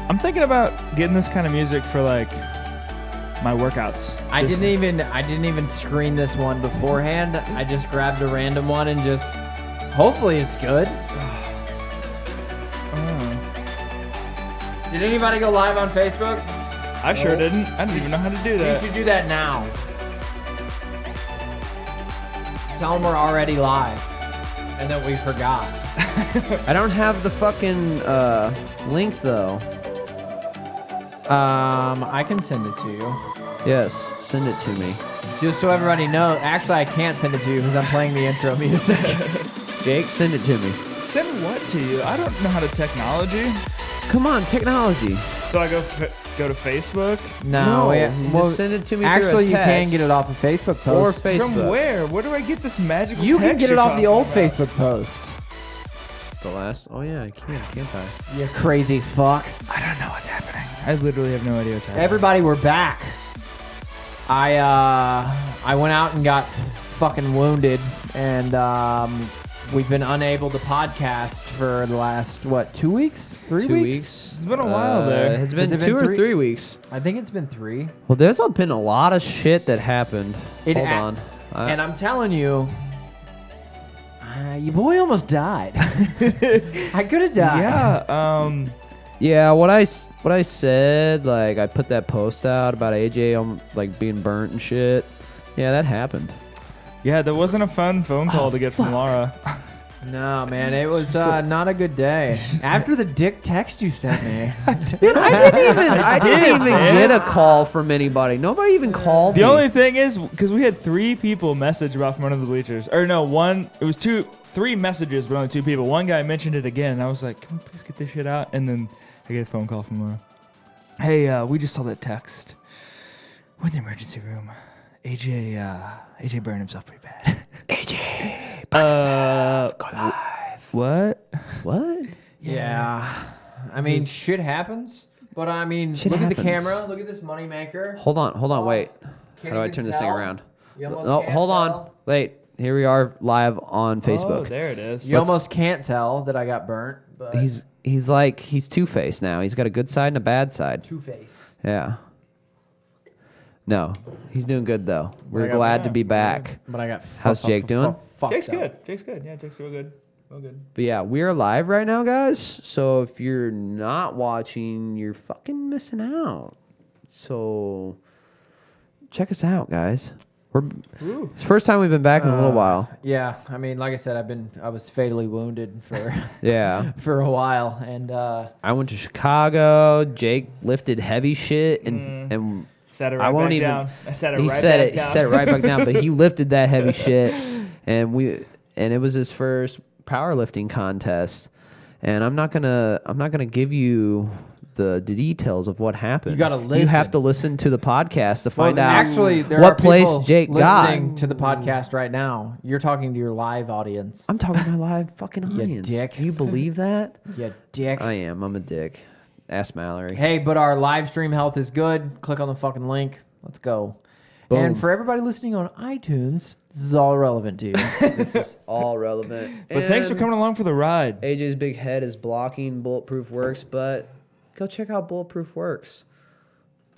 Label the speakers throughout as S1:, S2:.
S1: I'm thinking about getting this kind of music for like my workouts.
S2: I didn't even screen this one beforehand. I just grabbed a random one and just hopefully it's good. Did anybody go live on Facebook?
S1: I sure didn't. I didn't even know how to do that.
S2: You should do that now. Tell them we're already live and that we forgot.
S3: I don't have the fucking link though.
S2: I can send it to you.
S3: Yes, send it to me.
S2: Just so everybody knows. Actually, I can't send it to you because I'm playing the intro music.
S3: Jake, send it to me.
S1: Send what to you? I don't know how to technology.
S3: Come on, technology.
S1: So I go to Facebook.
S2: No,
S3: just send it to me.
S2: Actually,
S3: through a
S2: you can
S3: text.
S2: get it off a Facebook post.
S3: Or Facebook.
S1: From where? Where do I get this magical
S2: You can
S1: text
S2: get it
S1: you're
S2: off the
S1: talking
S2: old
S1: about?
S2: Facebook post.
S3: The last. Oh yeah, I can, can't I?
S2: You crazy fuck.
S1: I don't know what's happening. I literally have no idea what's happening.
S2: Everybody, we're back. I went out and got fucking wounded, and we've been unable to podcast for the last 2 weeks, 3
S3: 2
S2: weeks.
S3: weeks.
S1: It's been a while there.
S3: It's been
S2: Has it been
S3: 2 or
S2: 3?
S3: 3 weeks.
S2: I think it's been 3.
S3: Well, there's been a lot of shit that happened. Hold on.
S2: And I'm telling you, your boy almost died. I could have died.
S1: Yeah.
S3: Yeah, what I said, like I put that post out about AJ like being burnt and shit. Yeah, that happened.
S1: Yeah, there wasn't a fun phone call to get from Laura.
S2: No, man, it was not a good day. After the dick text you sent me.
S3: Dude, I didn't even get a call from anybody. Nobody even called me.
S1: The only thing is, because we had 3 people message about from under the bleachers. Or no, it was 3 messages, but only 2 people. One guy mentioned it again, and I was like, can we please get this shit out? And then I get a phone call from Laura. Hey, we just saw that text. We're in the emergency room. AJ burned himself pretty bad. AJ burned himself. Go live. What?
S2: Yeah. I mean, shit happens. But I mean,
S3: Shit
S2: look at the
S3: happens.
S2: camera. Look at this moneymaker.
S3: Hold on, wait.
S2: Can't
S3: How do I
S2: even
S3: turn this thing
S2: tell.
S3: around?
S2: You almost
S3: No,
S2: can't
S3: hold on.
S2: tell.
S3: Wait. Here we are live on
S1: Oh,
S3: Facebook.
S1: there it is.
S2: You almost can't tell that I got burnt. But
S3: He's two-faced now. He's got a good side and a bad side.
S2: Two-Face.
S3: Yeah. No, he's doing good though.
S2: But I
S3: We're
S2: got-
S3: glad to be back.
S2: But I got.
S3: How's Jake doing?
S1: Jake's good. Jake's good. Yeah, Jake's real good. Real good.
S3: But yeah, we're live right now, guys. So if you're not watching, you're fucking missing out. So check us out, guys. It's the first time we've been back in a little while.
S2: Yeah, I mean, like I said, I was fatally wounded for
S3: Yeah.
S2: for a while, and
S3: I went to Chicago. Jake lifted heavy shit and
S1: Set it
S3: I
S1: right
S3: won't
S1: back
S3: even.
S1: down. I set it
S3: He
S1: right
S3: said
S1: back
S3: it.
S1: down.
S3: He set it right back down. But he lifted that heavy shit, and it was his first powerlifting contest. And I'm not gonna give you the details of what happened.
S2: You gotta
S3: You
S2: listen.
S3: have to listen to the podcast to find out.
S2: Actually, there are
S3: what place
S2: people
S3: Jake got.
S2: listening to the podcast right now. You're talking to your live audience.
S3: I'm talking to my live fucking
S2: You
S3: audience.
S2: dick.
S3: Can you believe that?
S2: You dick.
S3: I am. I'm a dick. Ask Mallory.
S2: Hey, but our live stream health is good. Click on the fucking link. Let's go.
S3: Boom.
S2: And for everybody listening on iTunes, this is all relevant to you.
S3: This is all relevant.
S1: But thanks for
S3: And
S1: coming along for the ride.
S3: AJ's big head is blocking Bulletproof Works, but go check out Bulletproof Works.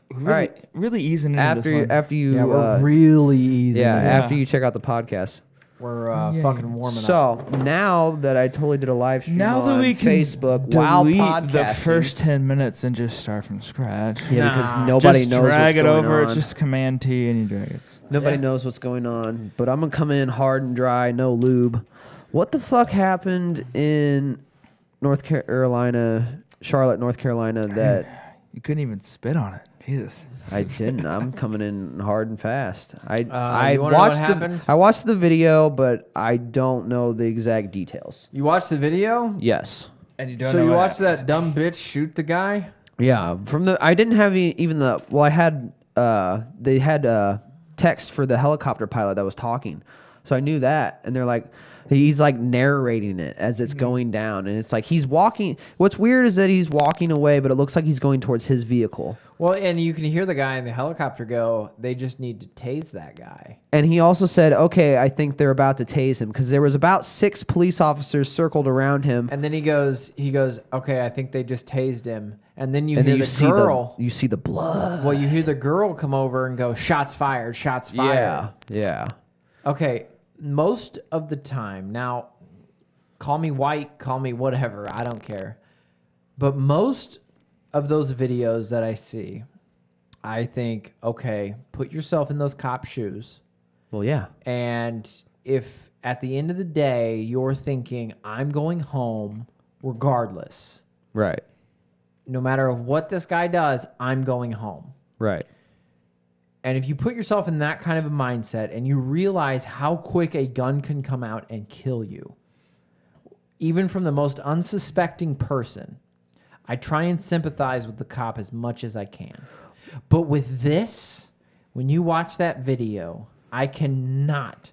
S1: Really,
S3: All right.
S1: really easing into this one.
S3: After you
S2: Yeah, we're really easy.
S3: yeah,
S2: man.
S3: after you check out the podcast.
S2: We're fucking warming up.
S3: So now that I totally did a live stream
S1: Now that
S3: on
S1: we can
S3: Facebook while
S1: delete
S3: podcasting,
S1: the first 10 minutes and just start from scratch.
S3: yeah, because
S2: Nah.
S3: nobody
S1: just
S3: knows what's
S1: drag it
S3: going
S1: over.
S3: on.
S1: It's just Command T and you drag it.
S3: Nobody knows what's going on, but I'm gonna come in hard and dry, no lube. What the fuck happened in North Carolina, Charlotte, North Carolina? That
S1: You couldn't even spit on it. Jesus.
S3: I didn't. I'm coming in hard and fast. I
S2: you wanna know what happened?
S3: I watched the video, but I don't know the exact details.
S2: You watched the video?
S3: Yes.
S1: And you don't
S2: So
S1: know
S2: you
S1: what
S2: watched
S1: happened.
S2: that dumb bitch shoot the guy?
S3: Yeah, I didn't have even the. Well, I had. They had text for the helicopter pilot that was talking, so I knew that. And they're like, he's like narrating it as it's going down, and it's like he's walking. What's weird is that he's walking away, but it looks like he's going towards his vehicle.
S2: Well, and you can hear the guy in the helicopter go, they just need to tase that guy.
S3: And he also said, okay, I think they're about to tase him because there was about 6 police officers circled around him.
S2: And then he goes, okay, I think they just tased him. And then you hear the girl.
S3: You see the blood.
S2: Well, you hear the girl come over and go, shots fired, shots fired.
S3: Yeah.
S2: Okay, most of the time, now, call me white, call me whatever, I don't care. But most of those videos that I see, I think, okay, put yourself in those cop shoes.
S3: Well, yeah.
S2: And if at the end of the day, you're thinking, I'm going home regardless.
S3: Right.
S2: No matter what this guy does, I'm going home.
S3: Right.
S2: And if you put yourself in that kind of a mindset and you realize how quick a gun can come out and kill you, even from the most unsuspecting person, I try and sympathize with the cop as much as I can. But with this, when you watch that video, I cannot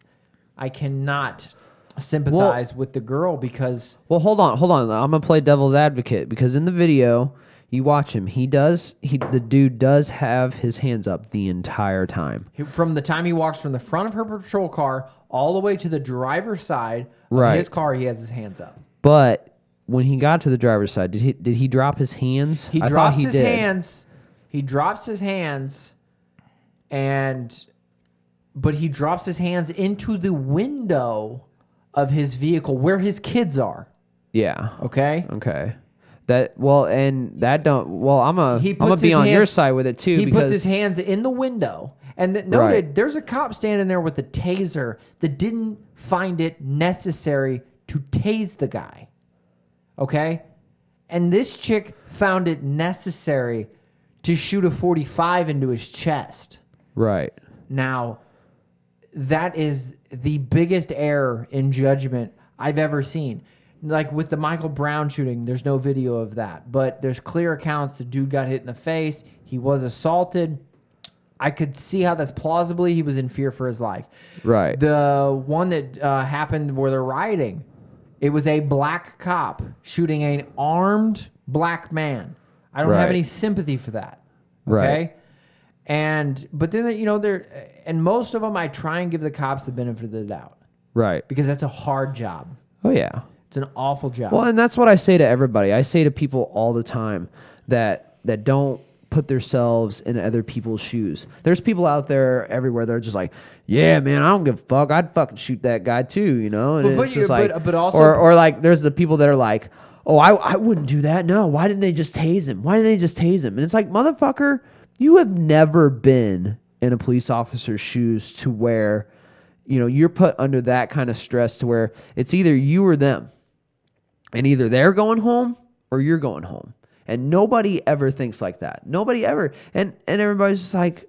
S2: sympathize with the girl because...
S3: Well, hold on. I'm going to play devil's advocate because in the video, you watch him. The dude does have his hands up the entire time.
S2: From the time he walks from the front of her patrol car all the way to the driver's side of his car, he has his hands up.
S3: But when he got to the driver's side, did he drop his hands?
S2: He drops his hands. He drops his hands, but he drops his hands into the window of his vehicle where his kids are.
S3: Yeah.
S2: Okay.
S3: I'm gonna be on your side with it too.
S2: He puts his hands in the window, and noted there's a cop standing there with a taser that didn't find it necessary to tase the guy. Okay? And this chick found it necessary to shoot a .45 into his chest.
S3: Right.
S2: Now, that is the biggest error in judgment I've ever seen. Like with the Michael Brown shooting, there's no video of that. But there's clear accounts the dude got hit in the face. He was assaulted. I could see how that's plausibly he was in fear for his life.
S3: Right.
S2: The one that happened where they're rioting, it was a black cop shooting an armed black man. I don't have any sympathy for that. Okay? Right. But then, and most of them I try and give the cops the benefit of the doubt.
S3: Right.
S2: Because that's a hard job.
S3: Oh, yeah.
S2: It's an awful job.
S3: Well, and that's what I say to everybody. I say to people all the time that don't put themselves in other people's shoes. There's people out there everywhere that are just like, yeah, man, I don't give a fuck. I'd fucking shoot that guy too, you know? And
S2: but also...
S3: Or like, there's the people that are like, oh, I wouldn't do that. No, why didn't they just tase him? And it's like, motherfucker, you have never been in a police officer's shoes to where, you're put under that kind of stress to where it's either you or them. And either they're going home or you're going home. And nobody ever thinks like that. Nobody ever. And everybody's just like,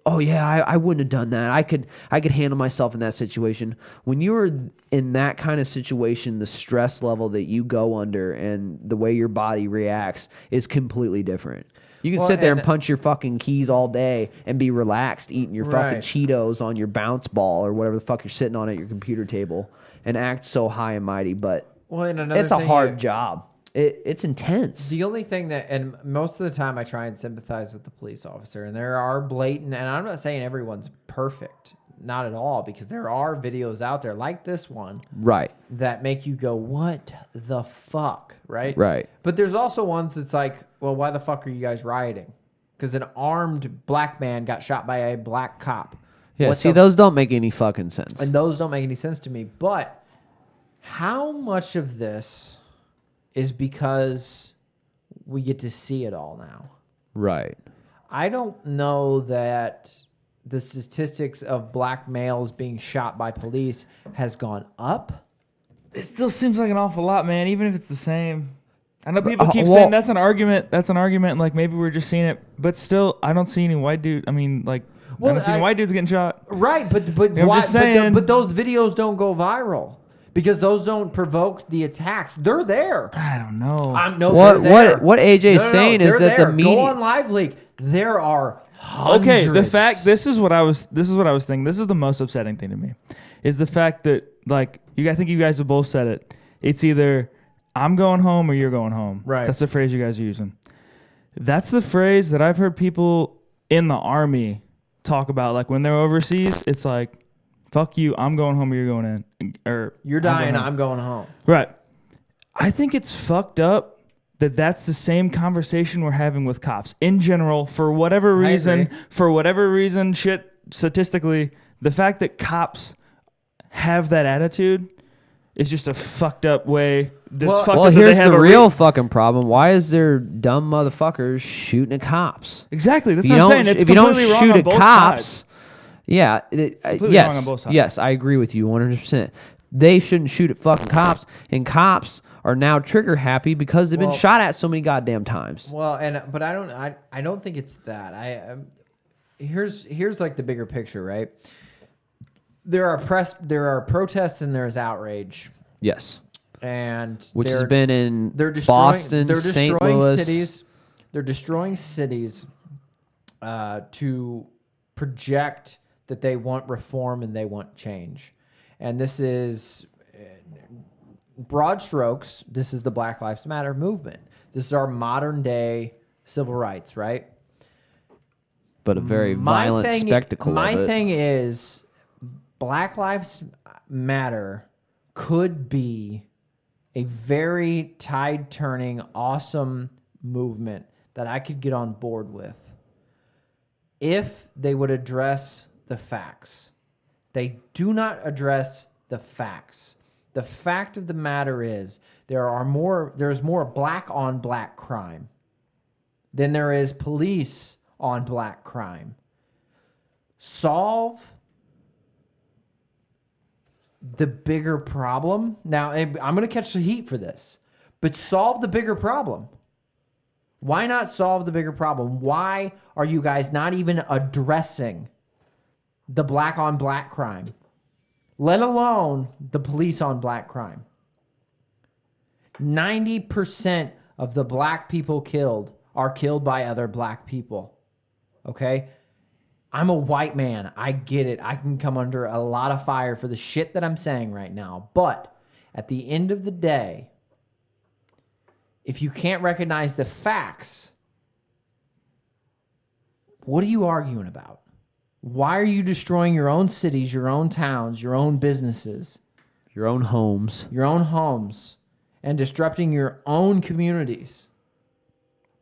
S3: oh yeah, I wouldn't have done that. I could handle myself in that situation. When you're in that kind of situation, the stress level that you go under and the way your body reacts is completely different. You can sit there and punch your fucking keys all day and be relaxed eating your fucking Cheetos on your bounce ball or whatever the fuck you're sitting on at your computer table and act so high and mighty, but it's a hard job. It's intense.
S2: The only thing and most of the time I try and sympathize with the police officer, and there are blatant, and I'm not saying everyone's perfect, not at all, because there are videos out there like this one,
S3: right,
S2: that make you go, what the fuck, right?
S3: Right.
S2: But there's also ones that's like, well, why the fuck are you guys rioting? Because an armed black man got shot by a black cop.
S3: Yeah, those don't make any fucking sense.
S2: And those don't make any sense to me. But how much of this is because we get to see it all now?
S3: Right.
S2: I don't know that the statistics of black males being shot by police has gone up.
S1: It still seems like an awful lot, man, even if it's the same. I know people keep saying that's an argument. Like maybe we're just seeing it, but still, I don't see any white dude. I mean, like, I don't see white dudes geting shot.
S2: Right, but
S1: I'm just saying,
S2: but those videos don't go viral because those don't provoke the attacks. They're there.
S1: I don't know.
S3: What AJ's saying is that the media.
S2: Go on Live Leak. There are hundreds.
S1: Okay, the fact. This is what I was thinking. This is the most upsetting thing to me, is the fact that I think you guys have both said it. It's either I'm going home or you're going home.
S2: Right.
S1: That's the phrase you guys are using. That's the phrase that I've heard people in the Army talk about. Like when they're overseas, it's like, fuck you, I'm going home or you're going in. Or
S2: You're dying, I'm going home.
S1: Right. I think it's fucked up that that's the same conversation we're having with cops in general for whatever reason. Shit, statistically, the fact that cops have that attitude is just a fucked up way.
S3: Well, here's the real fucking problem. Why is there dumb motherfuckers shooting at cops?
S1: Exactly. That's what I'm saying. It's
S3: if you don't
S1: completely wrong
S3: shoot
S1: on
S3: at
S1: both
S3: cops,
S1: sides.
S3: yeah,
S1: Completely wrong on both sides.
S3: yes, I agree with you 100%. They shouldn't shoot at fucking cops, and cops are now trigger happy because they've been shot at so many goddamn times.
S2: Well, but I don't think it's that. Here's like the bigger picture, right? There are protests and there's outrage.
S3: Yes.
S2: And
S3: which has been in
S2: Boston,
S3: St. Louis.
S2: Cities. They're destroying cities to project that they want reform and they want change. And this is broad strokes. This is the Black Lives Matter movement. This is our modern day civil rights, right?
S3: But a very violent spectacle.
S2: My thing is, Black Lives Matter could be a very tide-turning, awesome movement that I could get on board with if they would address the facts. They do not address the facts. The fact of the matter is there's more black on black crime than there is police on black crime. Solve the bigger problem. Now, I'm going to catch the heat for this, but solve the bigger problem. Why not solve the bigger problem? Why are you guys not even addressing the black on black crime, let alone the police on black crime? 90% of the black people killed are killed by other black people. Okay? I'm a white man. I get it. I can come under a lot of fire for the shit that I'm saying right now. But at the end of the day, if you can't recognize the facts, what are you arguing about? Why are you destroying your own cities, your own towns, your own businesses,
S3: your own homes,
S2: and disrupting your own communities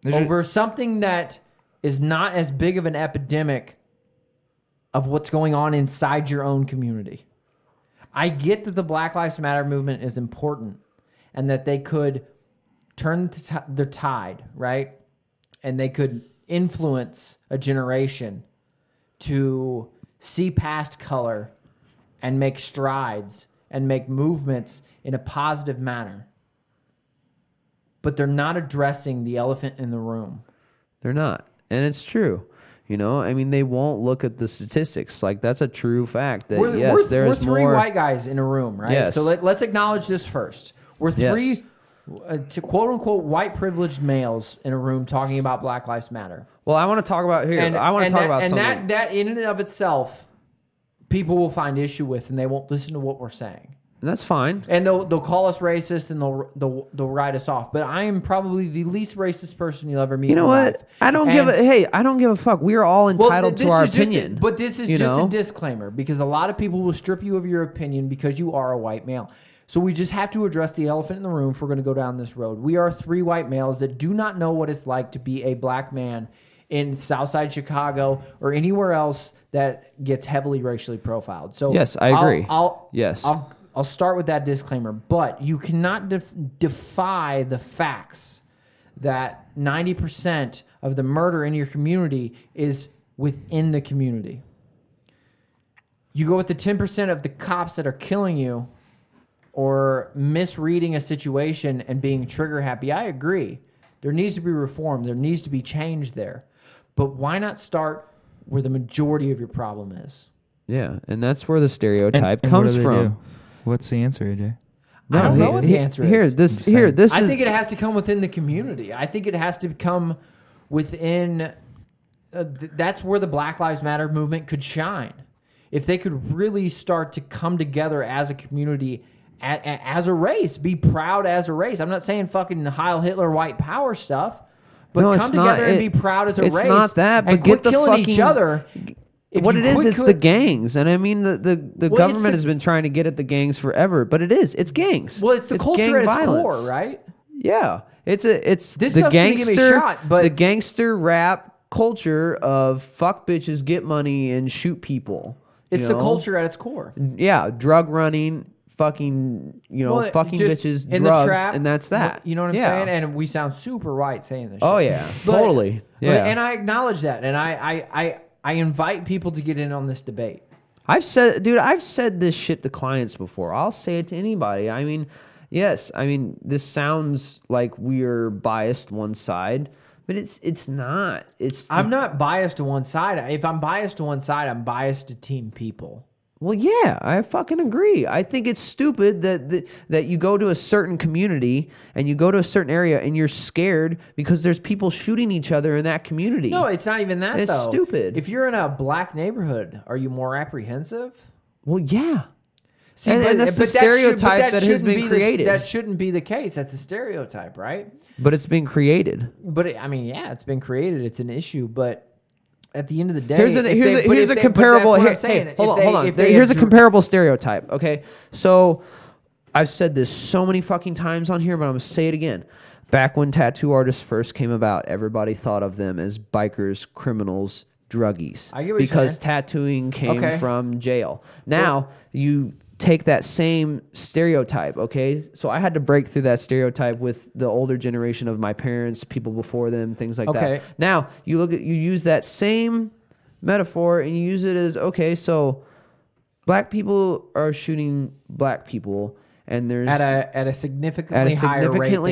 S2: over something that is not as big of an epidemic of what's going on inside your own community? I get that the Black Lives Matter movement is important and that they could turn the tide, right? And they could influence a generation to see past color and make strides and make movements in a positive manner. But they're not addressing the elephant in the room.
S3: They're not. And it's true. You know, I mean, they won't look at the statistics. Like, that's a true fact that,
S2: we're three white guys in a room, right?
S3: Yes.
S2: So let's acknowledge this first. We're three, quote-unquote, white privileged males in a room talking about Black Lives Matter.
S3: Well, I want to talk about here. I want to talk about something.
S2: And that in and of itself, people will find issue with, and they won't listen to what we're saying.
S3: And that's fine.
S2: And they'll call us racist and they'll write us off. But I am probably the least racist person you'll ever meet.
S3: You know what?
S2: Life.
S3: I don't give a fuck. We are all entitled to our opinion.
S2: But this is just a disclaimer, because a lot of people will strip you of your opinion because you are a white male. So we just have to address the elephant in the room if we're going to go down this road. We are three white males that do not know what it's like to be a black man in Southside Chicago or anywhere else that gets heavily racially profiled. So
S3: yes, I agree.
S2: I'll start with that disclaimer, but you cannot defy the facts that 90% of the murder in your community is within the community. You go with the 10% of the cops that are killing you or misreading a situation and being trigger happy. I agree. There needs to be reform. There needs to be change there. But why not start where the majority of your problem is?
S3: Yeah, and that's where the stereotype comes from.
S1: What's the answer, AJ?
S2: I don't know what the answer is.
S3: I
S2: think it has to come within the community. I think it has to come within. That's where the Black Lives Matter movement could shine. If they could really start to come together as a community, as a race, be proud as a race. I'm not saying fucking Heil Hitler white power stuff, But
S3: No,
S2: come
S3: it's
S2: together
S3: not.
S2: and be proud as a
S3: It's
S2: race.
S3: not that,
S2: and
S3: but
S2: quit
S3: get the
S2: killing each
S3: fucking-
S2: other. If
S3: What
S2: you
S3: it is,
S2: quit
S3: it's the gangs, and I mean the
S2: Well,
S3: government
S2: it's
S3: has been trying to get at the gangs forever, but it's gangs.
S2: Well, it's the culture
S3: gang
S2: at its
S3: violence.
S2: core, right?
S3: Yeah, it's
S2: This
S3: the
S2: stuff's gonna give me a
S3: gangster,
S2: shot, but-
S3: the gangster rap culture of fuck bitches, get money, and shoot people.
S2: It's
S3: you
S2: the
S3: know?
S2: culture at its core.
S3: Yeah, drug running, fucking
S2: Well,
S3: fucking
S2: just
S3: bitches,
S2: in the
S3: drugs,
S2: trap,
S3: and that's that.
S2: You know what I'm
S3: Yeah.
S2: saying? And we sound super white saying this.
S3: Oh
S2: shit.
S3: yeah,
S2: But-
S3: totally. Yeah,
S2: And I acknowledge that, and I invite people to get in on this debate.
S3: I've said this shit to clients before. I'll say it to anybody. I mean, yes, I mean this sounds like we're biased one side, but it's not.
S2: I'm not biased to one side. If I'm biased to one side, I'm biased to team people.
S3: Well, yeah, I fucking agree. I think it's stupid that you go to a certain community and you go to a certain area and you're scared because there's people shooting each other in that community.
S2: No, it's not even that.
S3: It's
S2: though.
S3: stupid.
S2: If you're in a black neighborhood, are you more apprehensive?
S3: Well, yeah.
S2: See,
S3: And that's the
S2: that should-
S3: stereotype
S2: but
S3: that has
S2: shouldn't
S3: been
S2: be the-
S3: created.
S2: that shouldn't be the case. That's a stereotype, right?
S3: But it's been created.
S2: But I mean, yeah, it's been created. It's an issue, but at the end of the day,
S3: Here's a comparable. Hold on. Here's a comparable stereotype. Okay, so I've said this so many fucking times on here, but I'm gonna say it again. Back when tattoo artists first came about, everybody thought of them as bikers, criminals, druggies,
S2: I get what you're
S3: because
S2: saying.
S3: tattooing came
S2: Okay.
S3: from jail. Now you take that same stereotype, okay? So I had to break through that stereotype with the older generation of my parents, people before them, things like
S2: Okay.
S3: that. Now you use that same metaphor and you use it as, okay, so black people are shooting black people, and there's
S2: at a significantly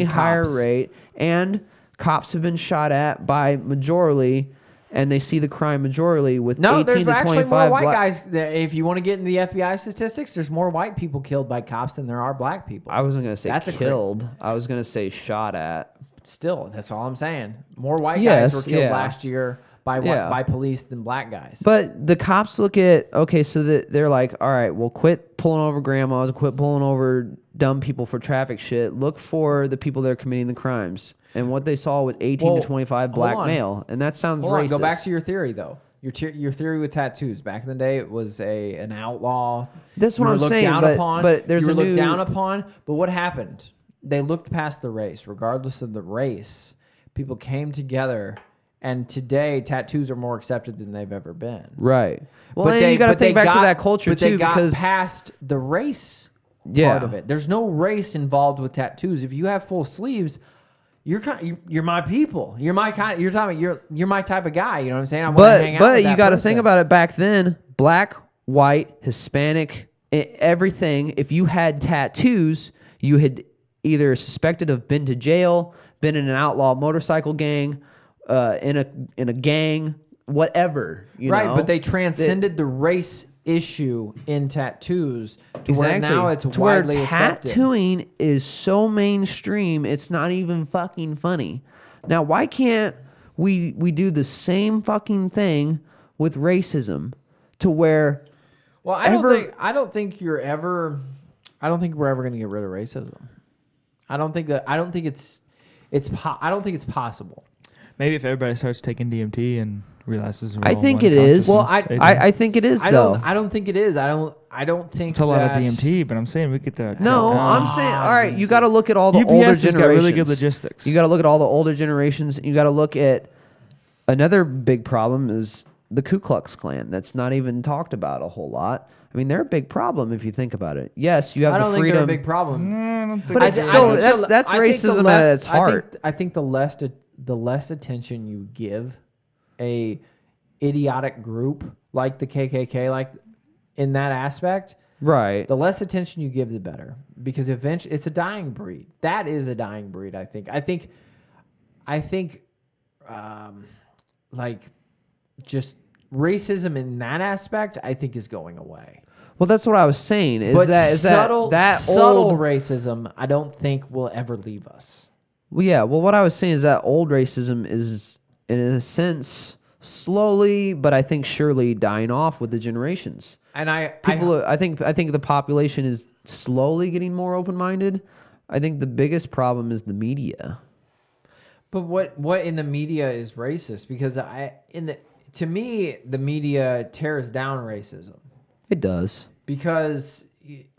S3: higher rate, and cops have been shot at by majorly, and they see the crime majorly with
S2: No,
S3: 18
S2: there's
S3: to
S2: actually
S3: 25
S2: more white
S3: black.
S2: guys. If you want to get into the FBI statistics, there's more white people killed by cops than there are black people.
S3: I wasn't gonna say
S2: That's a
S3: killed. I was gonna say shot at.
S2: Still, that's all I'm saying. More white
S3: Yes,
S2: guys were killed
S3: yeah.
S2: last year by
S3: Yeah.
S2: by police than black guys.
S3: But the cops look at, okay, so they're like, all right, well, quit pulling over grandmas, quit pulling over dumb people for traffic shit. Look for the people that are committing the crimes. And what they saw was 18
S2: Well,
S3: to 25
S2: hold
S3: black
S2: on.
S3: male, and that sounds
S2: Hold on,
S3: racist.
S2: go back to your theory though. Your theory with tattoos. Back in the day, it was an outlaw.
S3: That's what
S2: You were
S3: I'm
S2: looked
S3: saying,
S2: down
S3: but-
S2: upon.
S3: but there's
S2: you were
S3: a
S2: looked
S3: new-
S2: down upon. But what happened? They looked past the race, regardless of the race. People came together, and today tattoos are more accepted than they've ever been.
S3: Right. Well,
S2: But
S3: and you got to
S2: but
S3: think
S2: they
S3: back to
S2: got-
S3: that culture
S2: but they
S3: too,
S2: got
S3: because
S2: past the race
S3: Yeah.
S2: part of it. There's no race involved with tattoos. If you have full sleeves, you're my people. You're my kind. You're talking. You're my type of guy. You know what I'm saying? I want to hang out with
S3: but
S2: that
S3: you got to
S2: person.
S3: think about it. Back then, black, white, Hispanic, everything. If you had tattoos, you had either suspected of been to jail, been in an outlaw motorcycle gang, in a gang, whatever. You
S2: right,
S3: know?
S2: but they transcended the race issue in tattoos to where now it's
S3: to where
S2: widely accepted.
S3: tattooing is so mainstream, it's not even fucking funny. Now, why can't we do the same fucking thing with racism to where
S2: Well, I don't think we're ever going to get rid of racism. I don't think it's possible.
S1: Maybe if everybody starts taking DMT and realizes we're
S3: I
S1: all
S3: think
S1: one
S3: it is.
S1: consciousness
S3: Well,
S1: agent.
S3: I think it is though.
S2: I don't think it is. I don't think
S1: it's a lot of
S2: that-
S1: DMT, but I'm saying we get that.
S3: No, I'm saying, all right, you got to look at all the
S1: UPS
S3: older
S1: has
S3: generations.
S1: got really good logistics.
S3: You got to look at all the older generations. You got to look at another big problem is the Ku Klux Klan. That's not even talked about a whole lot. I mean, they're a big problem if you think about it. Yes, you have
S2: I don't
S3: the
S2: think they're
S3: freedom.
S2: a big problem.
S1: I don't think
S3: But it's
S1: so.
S3: still-
S2: think
S3: that's
S2: I think
S3: racism at its heart.
S2: I think the less attention you give a idiotic group like the KKK, like in that aspect,
S3: Right.
S2: the less attention you give, the better. Because eventually, it's a dying breed. That is a dying breed. I think, like, just racism in that aspect, I think is going away.
S3: Well, that's what I was saying. Is
S2: But
S3: that
S2: subtle
S3: old?
S2: racism, I don't think will ever leave us.
S3: Well, yeah. Well, what I was saying is that old racism is, in a sense, slowly, but I think surely dying off with the generations.
S2: And I
S3: think the population is slowly getting more open-minded. I think the biggest problem is the media.
S2: But what in the media is racist? Because to me, the media tears down racism
S3: It does.
S2: because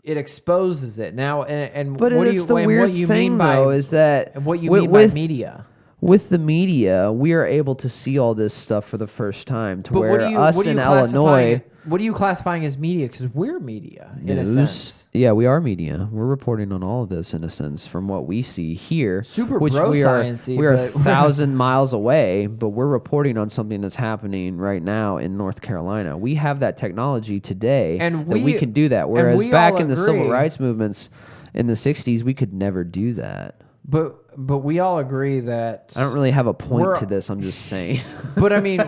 S2: it exposes it. Now, and
S3: But
S2: what do
S3: it's
S2: you,
S3: the
S2: and
S3: weird
S2: what you
S3: thing,
S2: mean by,
S3: though, is that
S2: and what you
S3: with,
S2: mean by media.
S3: with the media, we are able to see all this stuff for the first time. To
S2: But
S3: where
S2: what do you,
S3: us
S2: what are
S3: in
S2: you classifying?
S3: Illinois,
S2: What are you classifying as media? Because we're media in a
S3: news.
S2: sense.
S3: Yeah, we are media. We're reporting on all of this in a sense from what we see here.
S2: Super
S3: which
S2: bro
S3: we are
S2: science-y,
S3: we are
S2: but-
S3: 1,000 miles away, but we're reporting on something that's happening right now in North Carolina. We have that technology today,
S2: And
S3: that we
S2: we-
S3: can do that.
S2: and
S3: Whereas
S2: we
S3: back
S2: all
S3: in the civil
S2: agree-
S3: rights movements in the 60s, we could never do that.
S2: But we all agree that.
S3: I don't really have a point
S2: We're-
S3: to this. I'm just saying.
S2: But I mean,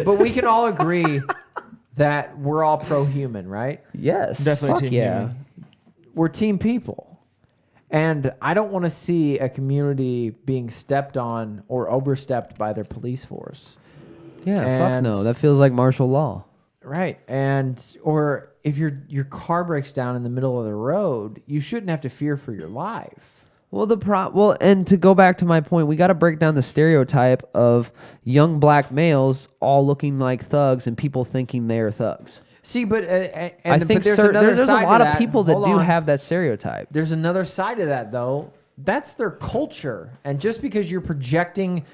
S2: but we can all agree that we're all pro-human, right?
S3: Yes,
S1: Definitely
S3: fuck
S1: team
S3: yeah.
S1: human.
S2: We're team people. And I don't want to see a community being stepped on or overstepped by their police force.
S3: Yeah, fuck
S2: And-
S3: no. That feels like martial law.
S2: Right. And or if your car breaks down in the middle of the road, you shouldn't have to fear for your life.
S3: Well, and to go back to my point, we got to break down the stereotype of young black males all looking like thugs and people thinking they are thugs.
S2: See, but
S3: I
S2: and
S3: think
S2: but
S3: there's a
S2: side to
S3: lot of
S2: that.
S3: people that
S2: Hold
S3: do
S2: on.
S3: have that stereotype.
S2: There's another side of that, though. That's their culture. And just because you're projecting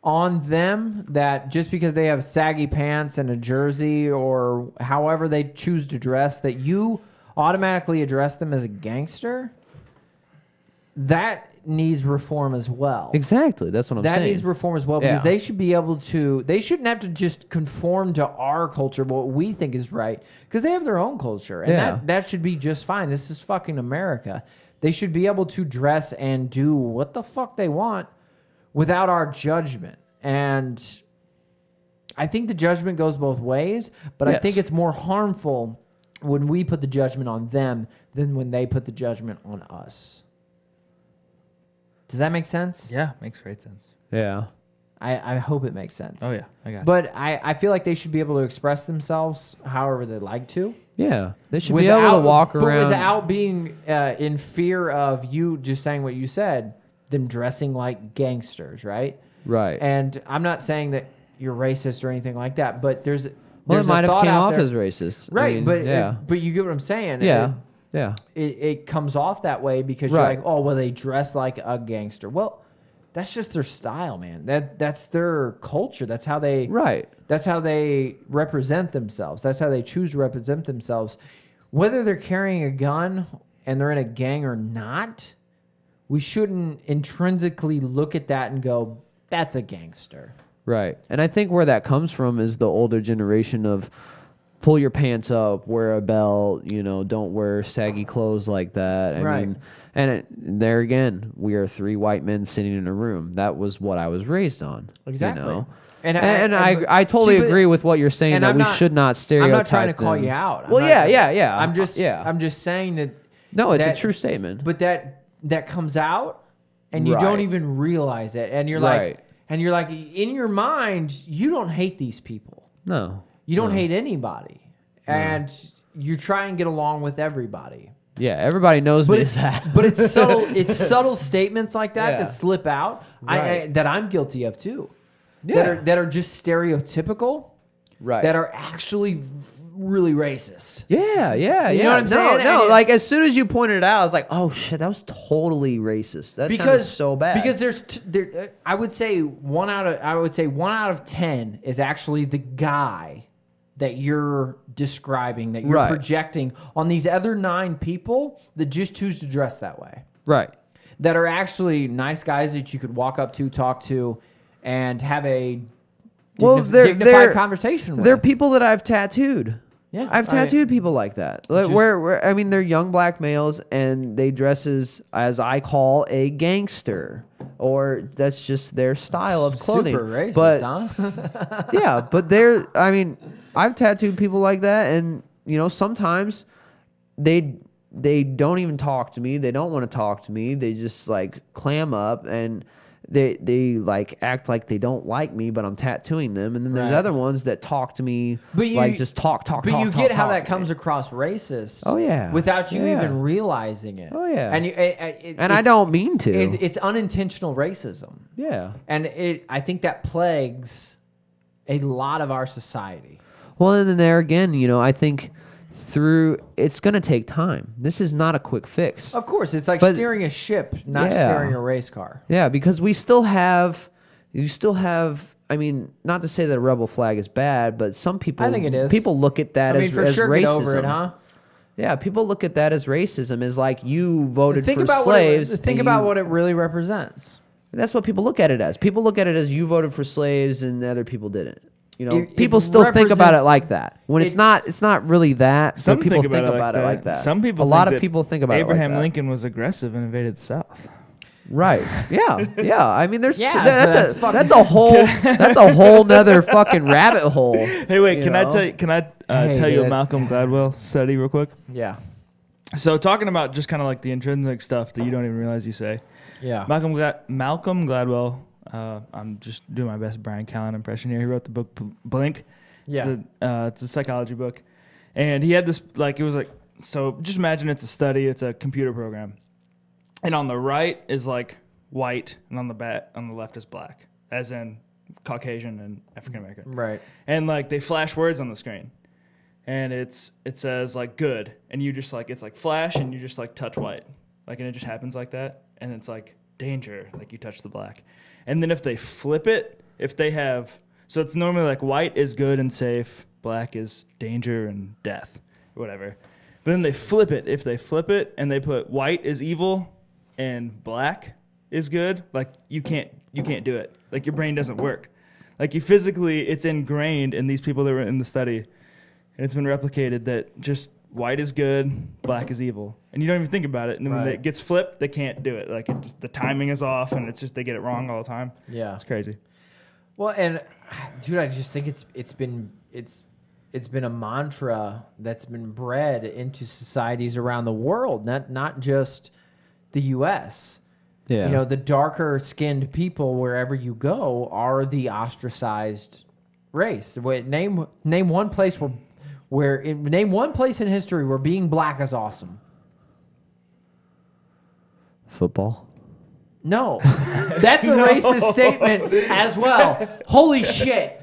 S2: on them that just because they have saggy pants and a jersey or however they choose to dress, that you automatically address them as a gangster, that needs reform as well.
S3: Exactly, that's what I'm
S2: That
S3: saying.
S2: needs reform as well because
S3: Yeah.
S2: they should be able to. They shouldn't have to just conform to our culture, what we think is right, because they have their own culture, and
S3: Yeah.
S2: that should be just fine. This is fucking America. They should be able to dress and do what the fuck they want without our judgment. And I think the judgment goes both ways, but I
S3: Yes.
S2: think it's more harmful when we put the judgment on them than when they put the judgment on us. Does that make sense?
S1: Yeah, makes great sense.
S3: Yeah.
S2: I hope it makes sense.
S1: Oh yeah, I got.
S2: But I feel like they should be able to express themselves however they like to.
S3: Yeah. They should be able to walk
S2: but
S3: around.
S2: without being in fear of you just saying what you said, them dressing like gangsters, right?
S3: Right.
S2: And I'm not saying that you're racist or anything like that, but there's
S3: well, it
S2: a
S3: might have
S2: thought
S3: came
S2: out
S3: off
S2: there-
S3: as racist. I
S2: right,
S3: mean,
S2: but
S3: yeah.
S2: but you get what I'm saying.
S3: Yeah. Yeah.
S2: It comes off that way because you're
S3: Right.
S2: like, oh, well, they dress like a gangster. Well, that's just their style, man. That's their culture. That's how they
S3: Right.
S2: That's how they represent themselves. That's how they choose to represent themselves. Whether they're carrying a gun and they're in a gang or not, we shouldn't intrinsically look at that and go, that's a gangster.
S3: Right. And I think where that comes from is the older generation of pull your pants up, wear a belt, don't wear saggy clothes like that. I
S2: Right.
S3: mean, there again, we are three white men sitting in a room. That was what I was raised on.
S2: Exactly.
S3: And I totally
S2: see, but-
S3: agree with what you're saying
S2: and
S3: that
S2: I'm
S3: we
S2: not-
S3: should not stereotype them.
S2: I'm not trying to call you out. I'm
S3: Well,
S2: not-
S3: yeah.
S2: I'm just
S3: yeah.
S2: I'm just saying that
S3: No, it's
S2: that-
S3: a true statement.
S2: But that comes out and you
S3: Right.
S2: don't even realize it. And you're
S3: Right.
S2: like in your mind, you don't hate these people.
S3: No.
S2: You don't hate anybody. And you try and get along with everybody.
S3: Yeah, everybody knows
S2: But
S3: me
S2: it's
S3: as that.
S2: but it's subtle. It's subtle statements like that
S3: Yeah.
S2: that slip out.
S3: Right.
S2: That I'm guilty of too.
S3: Yeah.
S2: That are just stereotypical.
S3: Right.
S2: That are actually really racist.
S3: Yeah.
S2: You know what I'm saying?
S3: No,
S2: And
S3: like as soon as you pointed it out, I was like, oh shit, that was totally racist. That sounded so bad.
S2: Because I would say one out of 10 is actually the guy that you're describing, that you're
S3: Right.
S2: projecting on these other 9 people that just choose to dress that way.
S3: Right.
S2: That are actually nice guys that you could walk up to, talk to, and have a dignified conversation with.
S3: They're people that I've tattooed.
S2: Yeah,
S3: I've tattooed people like that. Like,
S2: Just-
S3: where they're young black males and they dress as I call a gangster, or that's just their style of clothing.
S2: Super racist,
S3: but
S2: huh?
S3: yeah, but I've tattooed people like that, and sometimes they don't even talk to me. They don't want to talk to me. They just like clam up, and they like act like they don't like me, but I'm tattooing them. And then there's
S2: Right.
S3: other ones that talk to me,
S2: But you-
S3: like just talk.
S2: But you get how that comes across racist.
S3: Oh, yeah.
S2: Without you
S3: Yeah.
S2: even realizing it.
S3: Oh, yeah.
S2: And
S3: And I don't mean to.
S2: It's unintentional racism,
S3: Yeah.
S2: and I think that plagues a lot of our society.
S3: Well, and then there again, I think it's going to take time. This is not a quick fix.
S2: Of course, it's like
S3: But-
S2: steering a ship, not
S3: Yeah.
S2: steering a race car.
S3: Yeah, because you still have, I mean, not to say that a rebel flag is bad, but some people,
S2: I think it is.
S3: People look at that
S2: I mean,
S3: as,
S2: for
S3: as
S2: sure,
S3: racism.
S2: get over it, huh?
S3: Yeah, people look at that as racism, as like you voted
S2: Think
S3: for
S2: about
S3: slaves.
S2: think about what it really represents.
S3: That's what people look at it as. People look at it as you voted for slaves and other people didn't.
S2: It
S3: People still think about it
S2: represents-
S3: like that. When it's not really that.
S1: Some
S3: but people
S1: think about it like that. Some people.
S3: A lot
S1: think
S3: of
S1: that
S3: people think about
S1: Abraham
S3: it like that.
S1: Lincoln was aggressive and invaded the South.
S3: Right. Yeah. Yeah. I mean, there's
S2: Yeah,
S3: that's
S2: that's
S3: a whole nother fucking rabbit hole.
S1: Hey, wait.
S3: You
S1: Can
S3: know?
S1: I tell you a
S2: that's-
S1: Malcolm Gladwell study real quick?
S2: Yeah,
S1: So talking about just kind of like the intrinsic stuff that you don't even realize you say.
S2: yeah.
S1: Malcolm Gladwell. I'm just doing my best Brian Callen impression here. He wrote the book Blink.
S2: Yeah.
S1: It's a psychology book, and he had this so just imagine it's a study. It's a computer program, and on the right is like white, and on the left is black, as in Caucasian and African American.
S2: Right.
S1: And like they flash words on the screen, and it says like good, and you just like it's like flash, and you just like touch white, like and it just happens like that, and it's like danger, like you touch the black, and then if they flip it, if they have. So it's normally like white is good and safe, black is danger and death, or whatever. But then they flip it. If they flip it and they put white is evil and black is good, like you can't do it. Like your brain doesn't work. Like you physically, it's ingrained in these people that were in the study, and it's been replicated that just white is good, black is evil, and you don't even think about it. And then when
S2: Right.
S1: it gets flipped, they can't do it. Like the timing is off, and it's just they get it wrong all the time.
S2: Yeah.
S1: It's crazy.
S2: Well, and dude, I just think it's been a mantra that's been bred into societies around the world, not just the U.S.
S3: Yeah.
S2: The darker skinned people wherever you go are the ostracized race. Name one place name one place in history where being black is awesome.
S3: Football.
S2: No, that's a racist statement as well. Holy shit.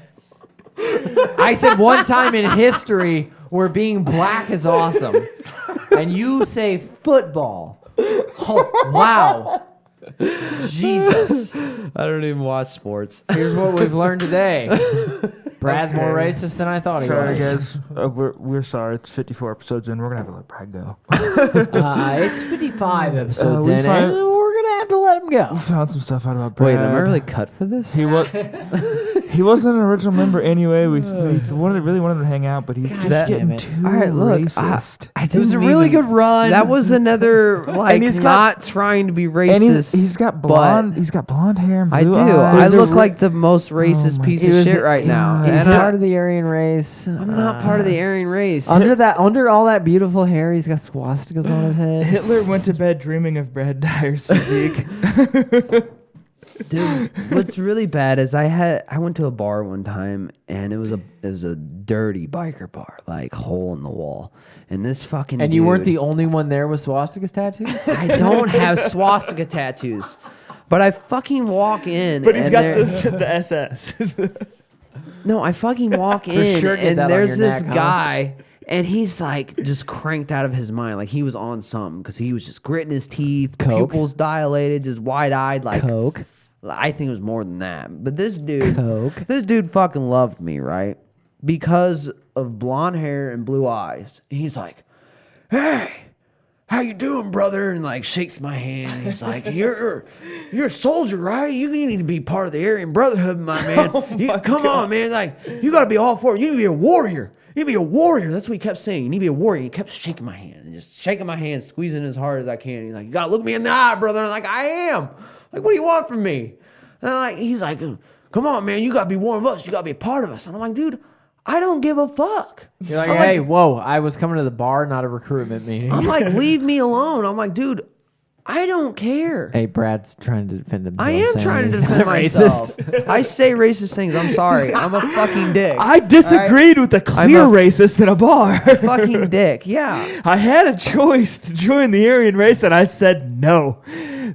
S2: I said one time in history where being black is awesome. And you say football. Oh, wow. Jesus.
S3: I don't even watch sports.
S2: Here's what we've learned today. Brad's more racist than I thought he was.
S1: We're sorry. It's 54 episodes in. We're gonna have to let Brad go.
S2: It's 55 episodes
S1: we
S2: in,
S1: find-
S2: and we're going to have to let him go.
S1: Found some stuff out about Brad.
S3: Wait, am I really cut for this?
S1: He was. He wasn't an original member anyway. We really wanted him to hang out, but he's just
S3: damn
S1: getting
S2: it.
S1: too
S3: All right, look.
S1: racist.
S3: I
S2: It was a
S3: didn't
S2: really
S3: even-
S2: good run.
S3: That was another like
S1: he's
S3: not trying to be racist.
S1: and he's got blonde. He's got blonde hair and
S3: I do.
S1: blue
S3: I
S1: eyes.
S3: look like the most racist
S1: my-
S3: piece
S2: He
S3: of
S2: was-
S3: shit right now.
S2: He's
S3: And
S2: part of the Aryan race.
S3: I'm not part of the Aryan race.
S2: Under all that beautiful hair, he's got swastikas on his head.
S1: Hitler went to bed dreaming of Brad Dyer's physique.
S3: Dude, what's really bad is I went to a bar one time and it was a dirty biker bar, like hole in the wall. And this fucking
S2: And you weren't
S3: dude-
S2: the only one there with swastikas tattoos?
S3: I don't have swastika tattoos. But I fucking walk in
S1: But he's
S3: and
S1: got
S3: there-
S1: the SS.
S3: No, I fucking walk in
S2: sure get
S3: and
S2: that on
S3: there's
S2: your
S3: this
S2: neck, huh?
S3: guy and he's like just cranked out of his mind. Like he was on something because he was just gritting his teeth,
S2: Coke?
S3: pupils dilated, just wide-eyed. Like
S2: Coke.
S3: I think it was more than that. But this dude,
S2: Coke.
S3: this dude fucking loved me, right? Because of blonde hair and blue eyes. He's like, hey, how you doing, brother? And like shakes my hand. He's like, you're a soldier, right? You need to be part of the Aryan Brotherhood, my man. Come on, man. Like, you got to be all for it. You need to be a warrior. You need to be a warrior. That's what he kept saying. You need to be a warrior. He kept shaking my hand and just shaking my hand, squeezing as hard as I can. He's like, you got to look me in the eye, brother. And I'm like, I am. Like, what do you want from me? And he's like, come on, man. You got to be one of us. You got to be a part of us. And I'm like, dude, I don't give a fuck.
S2: You're like,
S3: I'm
S2: hey, whoa, I was coming to the bar, not a recruitment meeting.
S3: I'm like, leave me alone. I'm like, dude, I don't care.
S2: Hey, Brad's trying to defend himself.
S3: I am
S2: saying
S3: trying to
S2: he's
S3: defend
S2: not
S3: myself.
S2: racist.
S3: I say racist things. I'm sorry. I'm a fucking dick.
S1: I disagreed with the clear
S3: I'm a-
S1: racist in a bar.
S3: Fucking dick. Yeah.
S1: I had a choice to join the Aryan race, and I said no.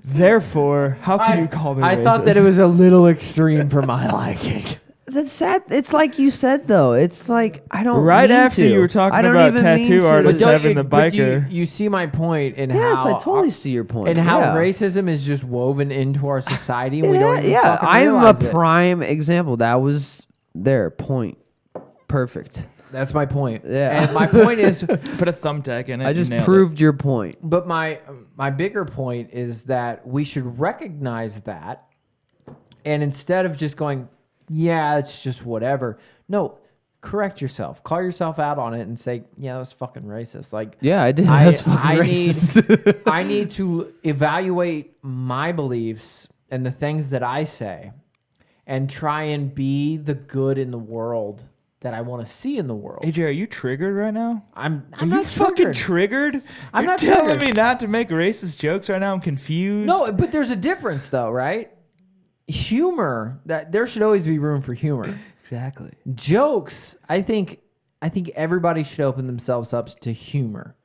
S1: Therefore, how can you call me
S2: I
S1: racist?
S2: thought that it was a little extreme for my liking.
S3: That's sad. It's like you said though. It's like I don't.
S1: Right
S3: mean
S1: after
S3: to.
S1: you were talking
S3: I don't
S1: about
S3: even mean
S1: tattoo
S3: to.
S1: artists
S2: Don't
S1: having the
S2: but
S1: biker.
S2: you see my point in
S3: Yes,
S2: how
S3: I totally see your point.
S2: and how
S3: yeah.
S2: racism is just woven into our society, and we
S3: Yeah,
S2: don't even
S3: yeah.
S2: fucking
S3: I'm a
S2: realize it.
S3: prime example. That was their point. Perfect.
S2: That's my point.
S3: Yeah.
S2: And my point is,
S1: Put a thumbtack in it.
S3: I just
S1: nailed it.
S3: proved your point.
S2: but my bigger point is that we should recognize that, and instead of just going, yeah, it's just whatever. No, correct yourself. Call yourself out on it and say, yeah, that was fucking racist. Like,
S3: Yeah, I did.
S2: I,
S3: That's fucking
S2: I
S3: racist.
S2: need I need to evaluate my beliefs and the things that I say and try and be the good in the world that I want to see in the world.
S1: AJ, are you triggered right now?
S2: I'm
S1: Are you
S2: not
S1: fucking
S2: triggered.
S1: triggered?
S2: I'm
S1: You're
S2: not
S1: telling
S2: triggered.
S1: me not to make racist jokes right now. I'm confused.
S2: No, but there's a difference though, right? Humor, that there should always be room for humor.
S1: exactly.
S2: Jokes, I think everybody should open themselves up to humor.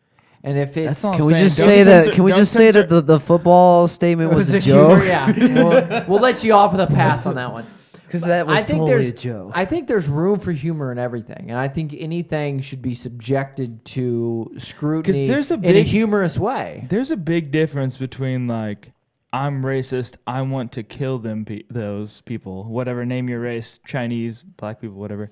S2: And if it's
S1: That's all I'm
S3: Can we
S1: saying.
S3: just
S1: Don't
S3: say that?
S1: censor-
S3: Can we
S1: don't
S3: just say that
S1: censor-
S3: the football statement was a
S2: humor,
S3: joke?
S2: yeah. We'll let you off with a pass on that one.
S3: Because that was
S2: I think
S3: totally
S2: there's
S3: a joke.
S2: I think there's room for humor in everything, and I think anything should be subjected to scrutiny
S1: there's a
S2: in a
S1: big-
S2: humorous way.
S1: There's a big difference between like I'm racist, I want to kill them, those people, whatever, name your race, Chinese, black people, whatever,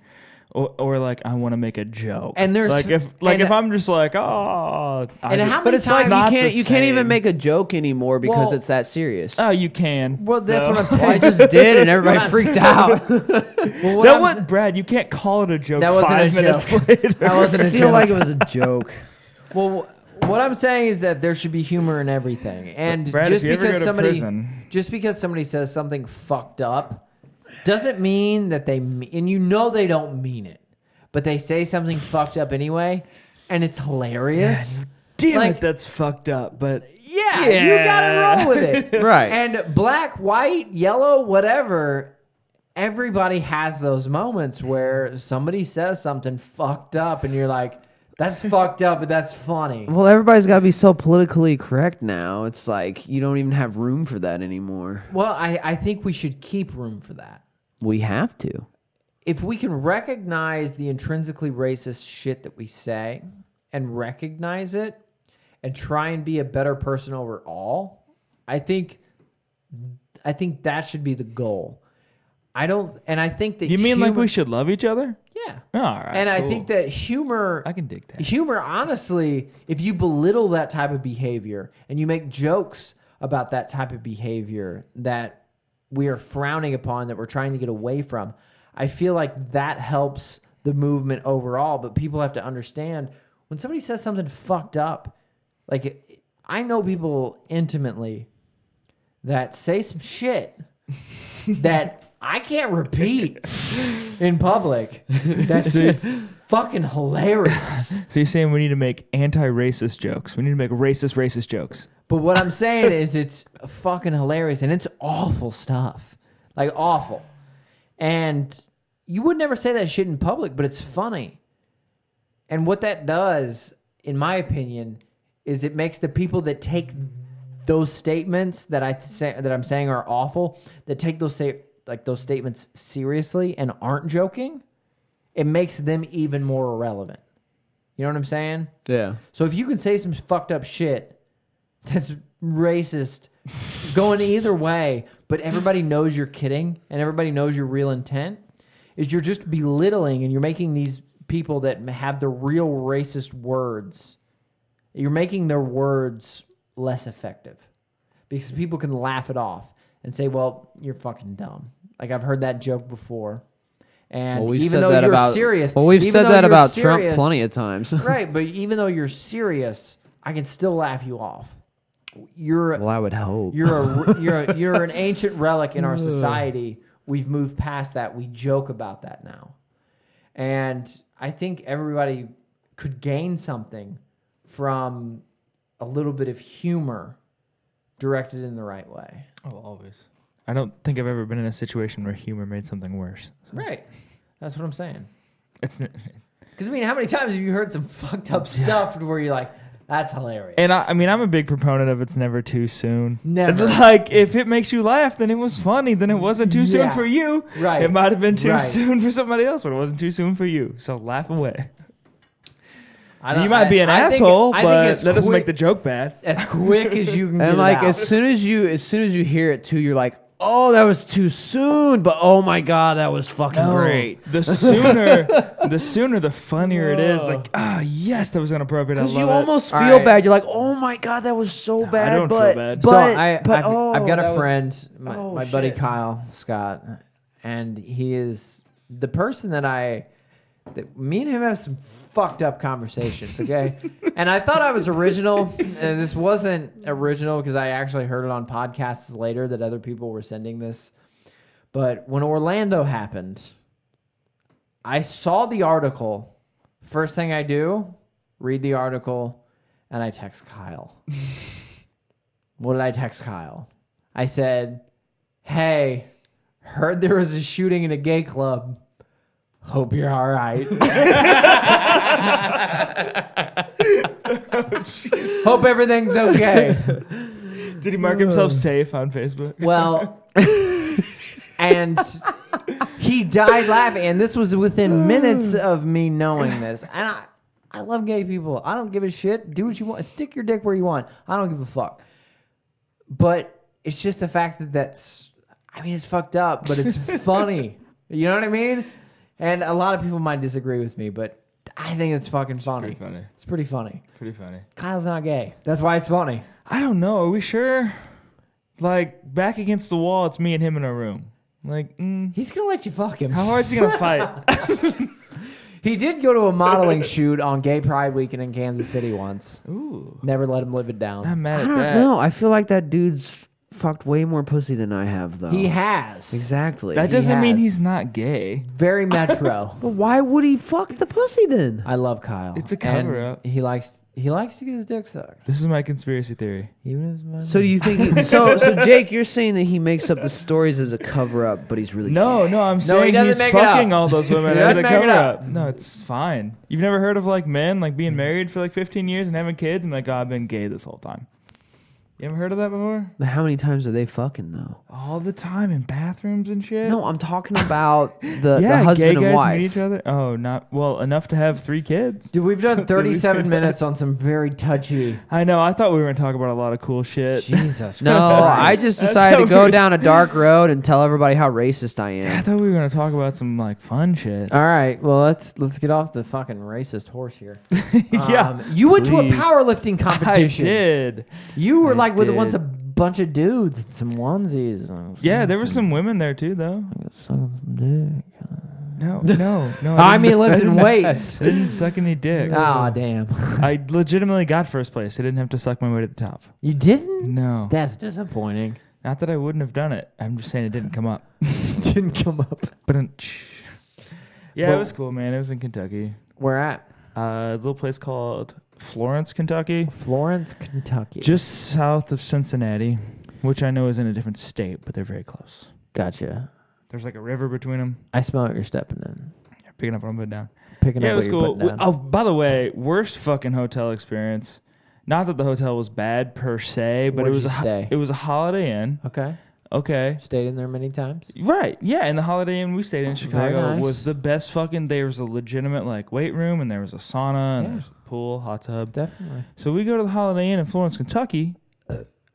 S1: or like I want to make a joke.
S2: And there's-
S1: like if
S2: and-
S1: if I'm just like oh,
S2: And how
S3: But
S2: many
S3: it's like
S2: times?
S3: you can't even
S1: same.
S3: make a joke anymore because
S2: Well-
S3: it's that serious.
S1: Oh, you can.
S2: Well, that's what I'm
S3: Well, I
S2: saying.
S3: just did, and everybody freaked out.
S2: Well, what
S1: That
S2: I'm
S1: was
S2: s-
S1: Brad. You can't call it a joke.
S2: That wasn't
S1: 5
S2: a
S1: minutes
S2: joke.
S1: later.
S2: That wasn't
S3: I
S2: a
S3: feel
S2: joke.
S3: like it was a joke.
S2: Well, what I'm saying is that there should be humor in everything, and
S1: Brad,
S2: just
S1: if you ever
S2: because
S1: go to
S2: somebody
S1: prison-
S2: just because somebody says something fucked up doesn't mean that and you know they don't mean it, but they say something fucked up anyway, and it's hilarious.
S1: Damn
S2: Like-
S1: it, that's fucked up. But
S2: Yeah, you gotta roll with it.
S3: Right.
S2: And black, white, yellow, whatever, everybody has those moments where somebody says something fucked up and you're like, that's fucked up, but that's funny.
S3: Well, everybody's got to be so politically correct now. It's like you don't even have room for that anymore.
S2: Well, I think we should keep room for that.
S3: We have to.
S2: If we can recognize the intrinsically racist shit that we say and recognize it and try and be a better person overall, I think that should be the goal. I think that
S1: you mean like
S2: humor-
S1: we should love each other?
S2: Yeah.
S1: All right.
S2: And I
S1: cool.
S2: think that humor
S1: I can dig that.
S2: Humor, honestly, if you belittle that type of behavior and you make jokes about that type of behavior that we are frowning upon, that we're trying to get away from, I feel like that helps the movement overall. But people have to understand when somebody says something fucked up, like I know people intimately that say some shit that I can't repeat in public. That's fucking hilarious.
S1: So you're saying we need to make anti-racist jokes? We need to make racist jokes?
S2: But what I'm saying is it's fucking hilarious and it's awful stuff. Like awful. And you would never say that shit in public, but it's funny. And what that does, in my opinion, is it makes the people that take those statements that I'm saying are awful, that take those statements seriously and aren't joking, it makes them even more irrelevant. You know what I'm saying?
S3: Yeah.
S2: So if you can say some fucked up shit that's racist going either way, but everybody knows you're kidding and everybody knows your real intent, is you're just belittling and you're making these people that have the real racist words, you're making their words less effective because people can laugh it off and say, well, you're fucking dumb. Like I've heard that joke before. And
S3: Well,
S2: even though you're serious,
S3: Well, we've
S2: even
S3: said
S2: though
S3: that
S2: you're
S3: about
S2: serious-
S3: Trump plenty of times.
S2: right, but even though you're serious, I can still laugh you off. You're
S3: Well, I would hope.
S2: you're an ancient relic in our society. We've moved past that. We joke about that now. And I think everybody could gain something from a little bit of humor directed in the right way.
S1: Oh, always. I don't think I've ever been in a situation where humor made something worse.
S2: Right. That's what I'm saying.
S1: It's
S2: Because, I mean, how many times have you heard some fucked up stuff where you're like, that's hilarious?
S1: and I mean, I'm a big proponent of it's never too soon.
S2: Never.
S1: Like, if it makes you laugh, then it was funny. Then it wasn't too soon
S2: Yeah.
S1: for you.
S2: Right.
S1: It might have been too
S2: Right.
S1: soon for somebody else, but it wasn't too soon for you. So laugh away.
S2: I
S1: You might be an asshole, but
S2: as
S1: that doesn't make
S2: quick-
S1: the joke bad.
S2: as quick as you can get
S3: And like
S2: it out.
S3: as soon as you hear it too, you're like, oh, that was too soon. But oh my god, that was fucking great.
S1: The sooner, the funnier it is. Like, yes, that was inappropriate. I
S3: Because
S1: love
S3: you
S1: it.
S3: almost
S2: All
S3: feel
S2: right.
S3: bad. You're like, oh my god, that was so bad.
S1: don't feel
S3: but,
S1: bad.
S3: But,
S2: So I've got
S3: that
S2: a
S3: was-
S2: friend, my buddy
S3: shit.
S2: Kyle Scott, and he is the person that me and him have some fucked up conversations, okay? And I thought I was original, and this wasn't original because I actually heard it on podcasts later that other people were sending this. But when Orlando happened, I saw the article. First thing I do, read the article, and I text Kyle. What did I text Kyle? I said, hey, heard there was a shooting in a gay club. Hope you're all right. Hope everything's okay.
S1: Did he mark himself safe on Facebook?
S2: Well, and he died laughing. And this was within minutes of me knowing this. And I love gay people. I don't give a shit. Do what you want. Stick your dick where you want. I don't give a fuck. But it's just the fact it's fucked up, but it's funny. You know what I mean? And a lot of people might disagree with me, but I think it's fucking funny.
S1: Pretty funny.
S2: It's pretty funny.
S1: Pretty funny.
S2: Kyle's not gay. That's why it's funny.
S1: I don't know. Are we sure? Like, back against the wall, it's me and him in a room. Like,
S2: He's going to let you fuck him.
S1: how hard's he gonna fight?
S2: He did go to a modeling shoot on Gay Pride Weekend in Kansas City once.
S1: Ooh,
S2: Never let him live it down.
S1: I'm mad
S3: I
S1: at
S3: don't
S1: that.
S3: know. I feel like that dude's fucked way more pussy than I have, though.
S2: He has.
S3: Exactly.
S1: That doesn't mean
S2: has.
S1: he's not gay.
S2: Very metro.
S3: But why would he fuck the pussy then?
S2: I love Kyle.
S1: It's a
S2: And
S1: cover-up.
S2: He likes to get his dick sucked.
S1: This is my conspiracy theory.
S2: Even if it's my
S3: So do you think? So Jake, you're saying that he makes up the stories as a cover up, but he's really
S1: No,
S3: gay.
S1: I'm
S2: he
S1: saying
S2: doesn't
S1: he's
S2: make it up.
S1: fucking all those women
S2: He
S1: as
S2: doesn't
S1: a
S2: make it
S1: cover
S2: up.
S1: up. No, it's fine. You've never heard of like men like being married for like 15 years and having kids and like, oh, I've been gay this whole time. You ever heard of that before?
S3: But how many times are they fucking though?
S1: All the time in bathrooms and shit.
S3: No, I'm talking about the
S1: yeah,
S3: husband
S1: gay
S3: and
S1: guys meet
S3: wife.
S1: each other. Oh, not well enough to have 3 kids.
S2: Dude, we've done
S1: At least
S2: 37
S1: it's
S2: minutes
S1: nice.
S2: on some very touchy.
S1: I know. I thought we were gonna talk about a lot of cool shit.
S2: Jesus.
S3: No,
S2: Christ.
S3: I just
S1: That's
S3: decided to
S1: how
S3: go
S1: weird.
S3: down a dark road and tell everybody how racist I
S1: I
S3: am.
S1: thought we were gonna talk about some like fun shit.
S2: All right, well let's get off the fucking racist horse here.
S1: Yeah,
S2: You went to a
S1: please.
S2: powerlifting competition.
S1: I did.
S2: You were
S1: I
S2: like with a
S1: did.
S2: bunch of dudes, and some onesies. and
S1: Yeah, there were some women there too, though.
S2: sucking some dick.
S1: No.
S2: I mean
S1: didn't-
S2: lifting
S1: didn't-
S2: weights.
S1: I didn't suck any dick.
S2: Ah, damn.
S1: I legitimately got first place. I didn't have to suck my way to the top.
S2: You didn't?
S1: No,
S2: That's disappointing.
S1: not that I wouldn't have done it. I'm just saying it didn't come up.
S2: Didn't come up.
S1: But yeah,
S2: Well-
S1: it was cool, man. It was in Kentucky.
S2: Where at?
S1: A little place called Florence, Kentucky,
S2: Florence, Kentucky.
S1: just south of Cincinnati, which I know is in a different state, but they're very close.
S2: Gotcha.
S1: There's like a river between them.
S2: I smell what you're stepping in.
S1: Picking up what I'm putting down.
S2: Picking
S1: Yeah, it
S2: up
S1: was
S2: what you're
S1: cool.
S2: putting down.
S1: Oh, by the way, worst fucking hotel experience. Not that the hotel was bad per se, but
S2: Where'd
S1: it was
S2: you stay?
S1: it was a Holiday Inn.
S2: Okay.
S1: Okay.
S2: Stayed in there many times.
S1: Right. Yeah, and the Holiday Inn we stayed in Chicago
S2: nice.
S1: was the best fucking. There was a legitimate like weight room and there was a sauna and
S2: Yeah.
S1: there was a pool, hot tub.
S2: Definitely.
S1: So we go to the Holiday Inn in Florence, Kentucky.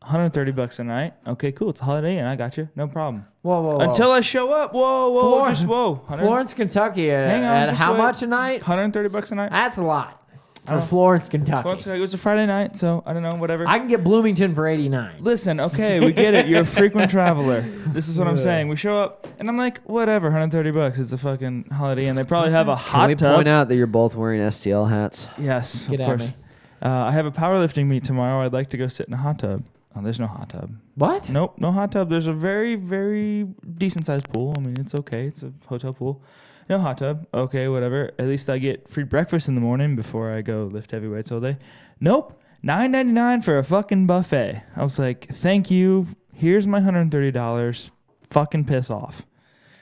S1: $130 a night. Okay, cool. It's a Holiday Inn. I got you. No problem.
S2: Whoa.
S1: Until I show up. Whoa,
S2: Flor-
S1: just whoa. 100
S2: Florence, Kentucky.
S1: Hang on,
S2: At
S1: just
S2: how
S1: wait.
S2: much a night?
S1: $130 a night.
S2: That's a lot for
S1: Oh.
S2: Florence, Kentucky.
S1: Florence, it was a Friday night, so I don't know, whatever.
S2: I can get Bloomington for 89.
S1: Listen, okay, we get it. You're a frequent traveler. This is what I'm saying. We show up, and I'm like, whatever, $130. It's a fucking Holiday Inn. They probably have a
S3: Can
S1: hot
S3: we
S1: tub.
S3: point out that you're both wearing STL hats?
S1: Yes,
S2: Get
S1: of
S2: at
S1: course.
S2: me.
S1: I have a powerlifting meet tomorrow. I'd like to go sit in a hot tub. Oh, there's no hot tub.
S2: What?
S1: Nope, no hot tub. There's a very, very decent sized pool. I mean, it's okay. It's a hotel pool. No hot tub. Okay, whatever. At least I get free breakfast in the morning before I go lift heavy weights all day. Nope. $9.99 for a fucking buffet. I was like, thank you. Here's my $130. Fucking piss off.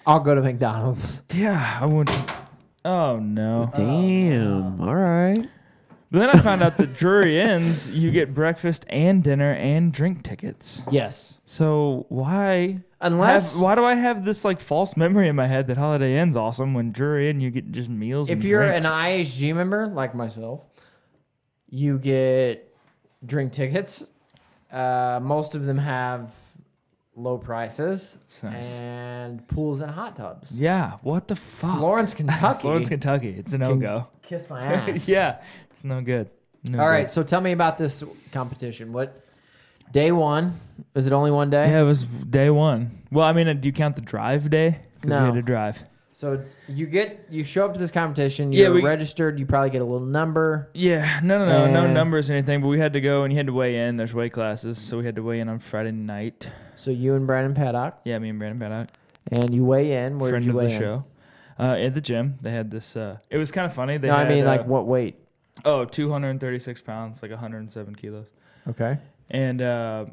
S2: I'll go to McDonald's.
S1: Yeah, I went to, oh no.
S3: Damn. All right.
S1: But then I found out that Drury Inns, you get breakfast and dinner and drink tickets.
S2: Yes.
S1: So why
S2: Unless
S1: why do I have this like false memory in my head that Holiday Inn's awesome when Drury Inn you get just meals?
S2: if
S1: and
S2: you're
S1: drinks?
S2: an IHG member like myself, you get drink tickets. Most of them have low prices
S1: Nice.
S2: and pools and hot tubs.
S1: Yeah, what the fuck?
S2: Florence, Kentucky.
S1: Florence, Kentucky. It's a no go.
S2: Kiss my ass.
S1: Yeah, it's no good. No
S2: All
S1: good.
S2: right, so tell me about this competition. What day one? Is it only one day?
S1: Yeah, it was day one. Well, I mean, do you count the drive day? Because
S2: No.
S1: we had to drive.
S2: So you show up to this competition.
S1: Yeah,
S2: You're
S1: we-
S2: registered. You probably get a little number.
S1: Yeah, no
S2: And-
S1: numbers or anything. But we had to go and you had to weigh in. There's weight classes, so we had to weigh in on Friday night.
S2: So you and Brandon Paddock,
S1: Yeah, me and Brandon Paddock,
S2: and you weigh in. Where
S1: friend
S2: did you
S1: of
S2: weigh
S1: the
S2: in?
S1: show, at the gym. They had this. It was kind of funny. They
S2: No,
S1: had,
S2: I mean like what weight?
S1: 236 pounds, like 107 kilos.
S2: Okay.
S1: And
S3: I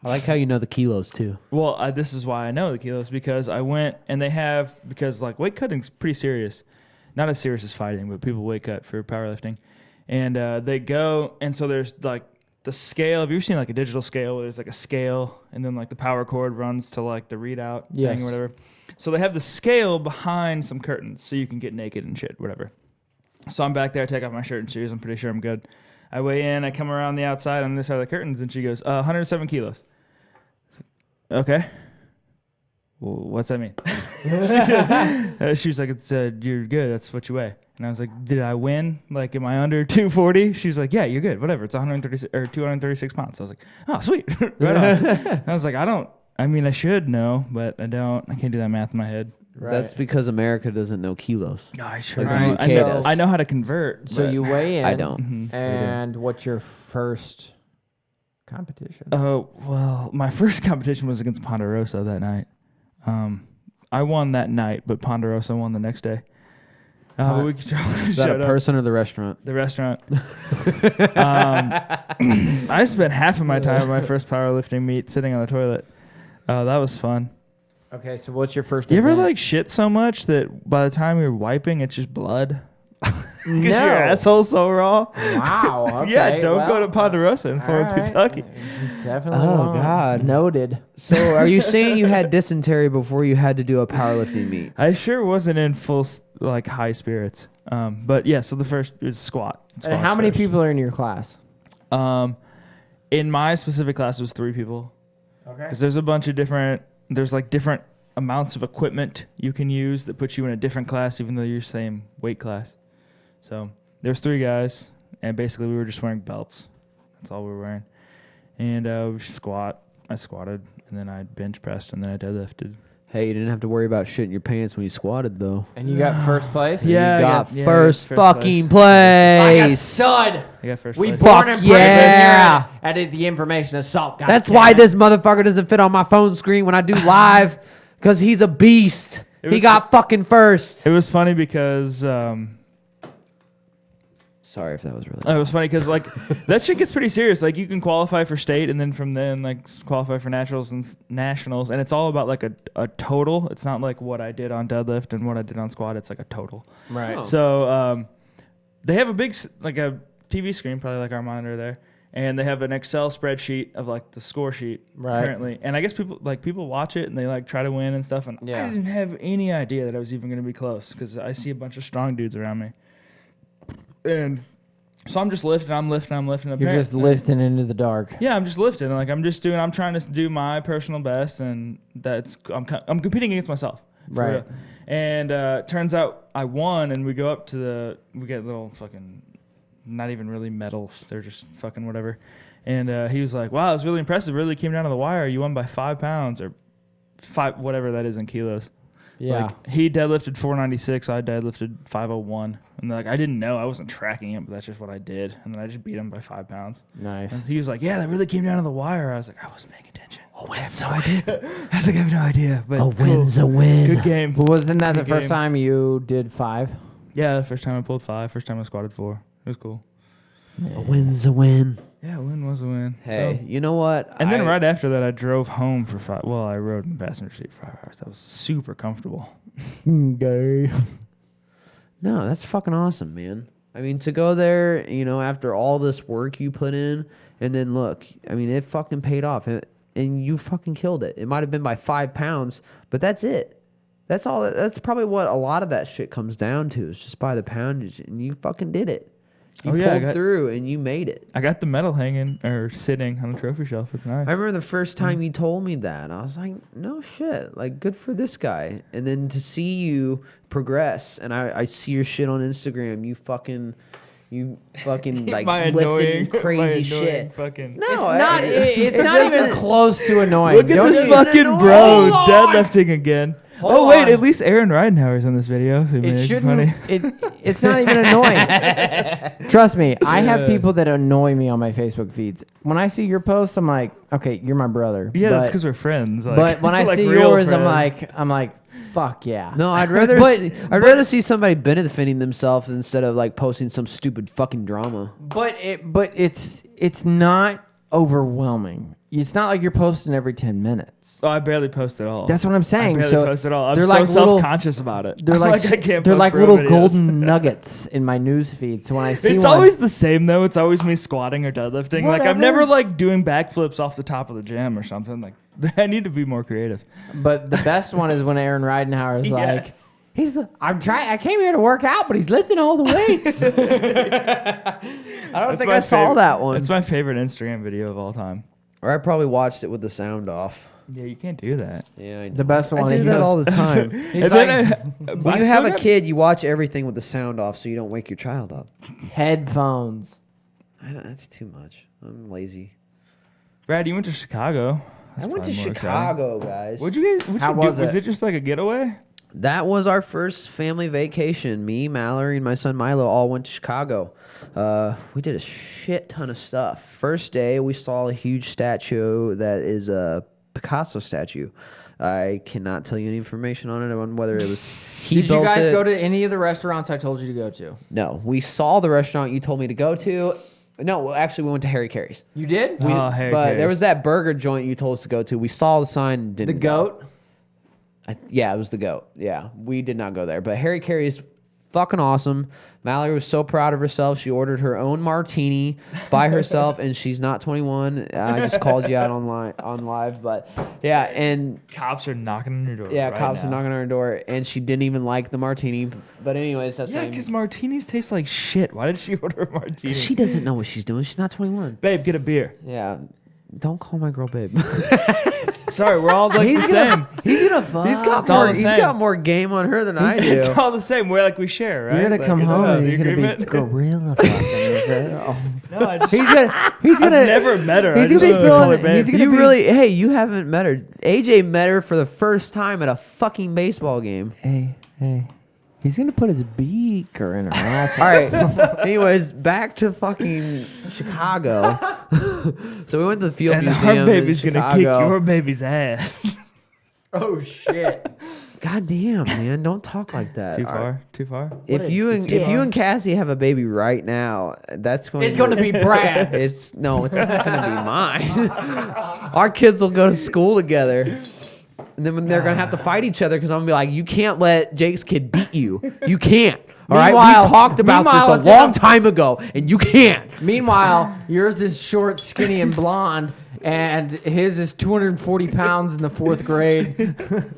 S3: like how you know the kilos too.
S1: well, this is why I know the kilos because I went and they have because like weight cutting's pretty serious, not as serious as fighting, but people weight cut for powerlifting, and they go and so there's like the scale. Have you ever seen like a digital scale where there's like a scale and then like the power cord runs to like the readout
S2: Yes.
S1: thing or whatever? So they have the scale behind some curtains so you can get naked and shit, whatever. So I'm back there, I take off my shirt and shoes. I'm pretty sure I'm good. I weigh in, I come around the outside on this side of the curtains, and she goes, 107 kilos. Okay. Well, what's that mean? She was like, "It's you're good. That's what you weigh." And I was like, "Did I win? Like, am I under 240?" She was like, "Yeah, you're good. Whatever. It's 136 or 236 pounds." So I was like, "Oh, sweet." Right on. I was like, I mean, I should know, but I don't. I can't do that math in my head.
S2: Right.
S3: That's because America doesn't know kilos.
S1: I sure
S3: Like
S1: don't.
S3: the
S1: I
S3: UK
S1: know,
S3: does.
S1: I know how to convert.
S2: so
S1: but-
S2: you weigh in.
S3: I don't.
S1: Mhm.
S2: And what's your first competition?
S1: Oh, well, my first competition was against Ponderosa that night. I won that night, but Ponderosa won the next day. But we
S3: Is that
S1: showed
S3: a
S1: up.
S3: person or the restaurant?
S1: The restaurant. I spent half of my time at my first powerlifting meet sitting on the toilet. That was fun.
S2: Okay, so what's your first?
S1: You ever
S2: event?
S1: like shit so much that by the time you're wiping, it's just blood? Because
S2: No.
S1: your asshole's so raw.
S2: Wow. Okay,
S1: Yeah, don't go
S2: well,
S1: to Ponderosa in
S2: all
S1: Florence,
S2: right.
S1: Kentucky.
S2: Definitely.
S3: Oh,
S2: won't.
S3: God.
S2: Noted.
S3: So are you saying you had dysentery before you had to do a powerlifting meet?
S1: I sure wasn't in full like high spirits. But yeah, so the first is squat.
S2: And
S1: Squats
S2: how many
S1: first.
S2: people are in your class?
S1: In my specific class, it was 3 people.
S2: Okay.
S1: Because there's a bunch of different, there's like different amounts of equipment you can use that puts you in a different class, even though you're same weight class. So there's 3 guys, and basically we were just wearing belts. That's all we were wearing. And we squat. I squatted, and then I bench pressed, and then I deadlifted.
S3: Hey, you didn't have to worry about shit in your pants when you squatted, though.
S2: And you got first place?
S1: Yeah, I
S3: you got
S1: got- yeah, I got
S3: first
S1: first
S3: fucking
S2: Like a
S3: place.
S2: stud.
S1: I got first
S2: We
S1: place.
S2: born and
S3: Fuck
S2: bred
S3: yeah.
S2: here at the information assault. God
S3: That's
S2: damn
S3: why
S2: it.
S3: this motherfucker doesn't fit on my phone screen when I do live, because he's a beast.
S1: It
S3: He
S1: was-
S3: got fucking first.
S1: It was funny because
S3: Sorry if that was really.
S1: it was funny because like that shit gets pretty serious. Like you can qualify for state, and then from then like qualify for nationals, and it's all about like a total. It's not like what I did on deadlift and what I did on squat. It's like a total.
S2: Right.
S3: Oh.
S1: So they have a big like a TV screen, probably like our monitor there, and they have an Excel spreadsheet of like the score sheet
S2: Right.
S1: currently. And I guess people watch it and they like try to win and stuff. And
S2: Yeah.
S1: I didn't have any idea that I was even going to be close because I see a bunch of strong dudes around me. And so I'm just lifting. I'm lifting.
S2: You're just lifting into the dark.
S1: Yeah, I'm just lifting. Like I'm trying to do my personal best, and I'm competing against myself. for
S2: Right.
S1: real. And turns out I won, and we go up to we get little fucking, not even really medals. They're just fucking whatever. And he was like, "Wow, it was really impressive. Really came down to the wire. You won by 5 pounds or 5 whatever that is in kilos."
S2: Yeah.
S1: Like, he deadlifted 496, I deadlifted 501. And like I didn't know, I wasn't tracking it, but that's just what I did. And then I just beat him by 5 pounds.
S2: Nice.
S1: And he was like, "Yeah, that really came down to the wire." I was like, "I wasn't paying attention." A win's a win. I was like, "I have no idea." But
S3: A win's a win.
S1: Good game.
S2: But wasn't that the
S1: Good
S2: first
S1: game.
S2: time you did 5?
S1: Yeah, the first time I pulled 5, first time I squatted 4. It was cool.
S3: A win's a win.
S1: Yeah, win was a win.
S3: Hey,
S1: So-
S3: you know what?
S1: and then right after that, I drove home for 5. Well, I rode in the passenger seat for 5 hours. That was super comfortable.
S2: Gay.
S3: No, that's fucking awesome, man. I mean, to go there, you know, after all this work you put in, and then look, I mean, it fucking paid off, and you fucking killed it. It might have been by 5 pounds, but that's it. That's all. That's probably what a lot of that shit comes down to, is just by the poundage, and you fucking did it. You
S1: Oh, yeah, I
S3: pulled through, and you made it.
S1: I got the medal hanging or sitting on the trophy shelf. It's nice.
S3: I remember the first time you told me that, I was like, no shit, like, good for this guy. And then to see you progress, and I see your shit on Instagram, you fucking like
S1: My
S3: lifting
S1: annoying, my
S3: crazy
S1: annoying
S3: shit.
S1: Fucking.
S3: No,
S2: It's not even
S3: doesn't-
S2: close to annoying.
S1: Look at
S2: Don't
S1: this
S2: you-
S1: fucking
S3: annoying.
S1: bro
S3: Hold on.
S1: deadlifting again.
S2: Hold
S1: Oh wait,
S2: on.
S1: at least Aaron Ridenhour's in this video. So
S2: It
S1: it's
S2: shouldn't.
S1: funny.
S2: It's not even annoying. Trust me, I have people that annoy me on my Facebook feeds. When I see your posts, I'm like, okay, you're my brother.
S1: Yeah, that's
S2: but,
S1: because we're friends. Like,
S2: but when I
S1: like
S2: see
S1: real
S2: yours,
S1: friends.
S2: I'm like, fuck yeah.
S3: No, I'd rather
S2: But-
S3: I'd rather see somebody benefiting themselves instead of like posting some stupid fucking drama.
S2: But it's not overwhelming. It's not like you're posting every 10 minutes.
S1: Oh, I barely post at all.
S2: That's what I'm
S1: I
S2: saying.
S1: barely
S2: So
S1: post at all. I'm
S2: they're
S1: so
S2: like little-
S1: self-conscious about it.
S2: They're
S1: I'm
S2: like,
S1: I can't
S2: they're
S1: post
S2: like
S1: bro
S2: little
S1: videos.
S2: golden nuggets in my news feed. So when I see
S1: It's
S2: one,
S1: always the same though. It's always me squatting or deadlifting. Like I'm
S2: Whatever.
S1: never like doing backflips off the top of the gym or something. Like I need to be more creative.
S2: but the best one is when Aaron Ridenhour is like,
S1: Yes.
S2: I came here to work out, but he's lifting all the weights.
S3: I don't
S1: That's
S3: think
S1: my
S3: I saw
S1: favorite-
S3: that one.
S1: It's my favorite Instagram video of all time.
S3: Or I probably watched it with the sound off.
S1: Yeah, you can't do that.
S3: Yeah, I know.
S2: The best one.
S3: I do
S2: he
S3: that
S2: goes-
S3: all the time.
S2: He's
S1: And
S2: like,
S1: then
S3: When
S1: I
S3: you
S1: still
S3: have a
S1: got-
S3: kid, you watch everything with the sound off so you don't wake your child up.
S2: headphones.
S3: That's too much. I'm lazy.
S1: Brad, you went to Chicago. That's
S3: I went to
S1: probably more exciting.
S3: Chicago, guys.
S1: What'd you guys?
S2: How was
S1: Was
S2: it?
S1: it just like a getaway?
S3: That was our first family vacation. Me, Mallory, and my son Milo all went to Chicago. We did a shit ton of stuff. First day, we saw a huge statue that is a Picasso statue. I cannot tell you any information on it, on whether it was he
S2: Did you
S3: built
S2: guys
S3: it.
S2: go to any of the restaurants I told you to go to?
S3: No, we saw the restaurant you told me to go to. No, well, actually, we went to Harry Carey's.
S2: You did?
S1: Harry
S3: But there
S1: Carey's.
S3: was that burger joint you told us to go to. We saw the sign and
S2: The
S3: didn't go.
S2: goat?
S3: Yeah, it was the goat. Yeah, we did not go there. But Harry Carey's fucking awesome. Mallory was so proud of herself. She ordered her own martini by herself, and she's not 21. I just called you out on live, but yeah, and
S1: Cops are knocking on your door.
S3: yeah,
S1: right
S3: cops
S1: now.
S3: are knocking on her door, and she didn't even like the martini. But anyways, that's
S1: Yeah,
S3: not
S1: because martinis taste like shit. Why did she order a martini?
S3: she doesn't know what she's doing. She's not 21.
S1: Babe, get a beer.
S3: Yeah, don't call my girl babe.
S1: Sorry, we're all like the same.
S2: He's gonna fuck.
S3: He's got
S1: It's all
S3: more.
S1: the
S3: He's
S1: same.
S3: got more game on her than I do.
S1: It's all the same. We're like we share, right?
S2: You're gonna
S1: Like,
S2: come
S1: is
S2: home
S1: that
S2: and
S1: the
S2: he's gonna be
S1: agreement?
S2: gorilla fucking the girl.
S1: No, I just,
S2: He's gonna.
S1: I've never met her.
S2: He's
S1: I
S2: gonna be
S1: just call her
S2: feeling.
S1: babe.
S2: He's gonna
S3: You
S2: be,
S3: really? Hey, you haven't met her. AJ met her for the first time at a fucking baseball game.
S2: Hey. He's gonna put his beaker in her ass.
S3: All right. Anyways, back to fucking Chicago. So we went to the Field
S1: And
S3: Museum.
S1: our baby's
S3: in
S1: gonna kick
S3: Chicago.
S1: your baby's ass.
S2: Oh shit.
S3: God damn, man! Don't talk like that.
S1: Too
S3: All right.
S1: far. Too far.
S3: If you and Cassie have a baby right now, that's going.
S2: It's gonna be Brad's.
S3: It's not gonna be mine. Our kids will go to school together, and then when they're gonna have to fight each other because I'm gonna be like, you can't let Jake's kid beat you. You can't. All right, we
S2: Meanwhile-
S3: talked about
S2: meanwhile,
S3: this
S2: it's
S3: a
S2: in
S3: long
S2: a-
S3: time ago, and you can't.
S2: Meanwhile, yours is short, skinny, and blonde, and his is 240 pounds in the 4th grade.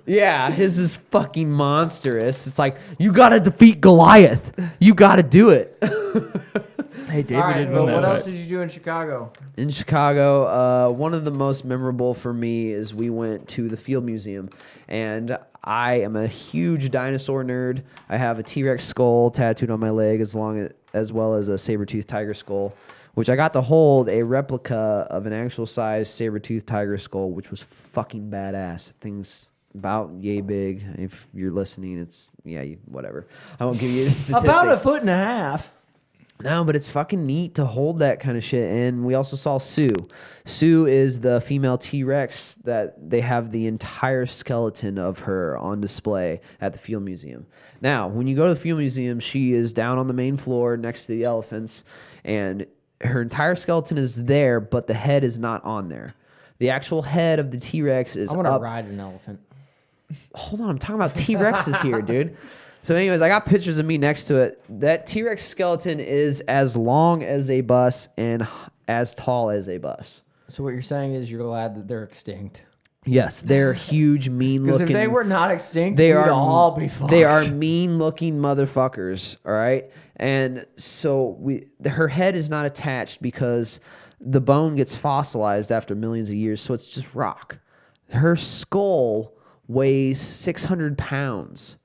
S3: Yeah, his is fucking monstrous. It's like, you gotta defeat Goliath. You gotta do it.
S1: Hey, David
S2: All right,
S1: did
S2: but
S1: win
S2: what
S1: that
S2: else
S1: fight.
S2: did you do in Chicago?
S3: In Chicago, one of the most memorable for me is we went to the Field Museum, and I am a huge dinosaur nerd. I have a T-Rex skull tattooed on my leg, as well as a saber-toothed tiger skull, which I got to hold a replica of an actual size saber-toothed tiger skull, which was fucking badass. Thing's about yay big. If you're listening, it's whatever. I won't give you the statistics.
S2: About 1.5 feet.
S3: No, but it's fucking neat to hold that kind of shit. And we also saw Sue. Sue is the female T-Rex that they have the entire skeleton of her on display at the Field Museum. Now, when you go to the Field Museum, she is down on the main floor next to the elephants. And her entire skeleton is there, but the head is not on there. The actual head of the T-Rex is
S2: I want to
S3: up.
S2: ride an elephant.
S3: Hold on, I'm talking about T-Rexes here, dude. So anyways, I got pictures of me next to it. That T-Rex skeleton is as long as a bus and as tall as a bus.
S2: So what you're saying is you're glad that they're extinct.
S3: Yes, they're huge, mean
S2: Because
S3: looking.
S2: if they were not extinct,
S3: They
S2: we'd
S3: are
S2: all be fucked.
S3: They are mean looking motherfuckers, all right? And so her head is not attached because the bone gets fossilized after millions of years, so it's just rock. Her skull weighs 600 pounds.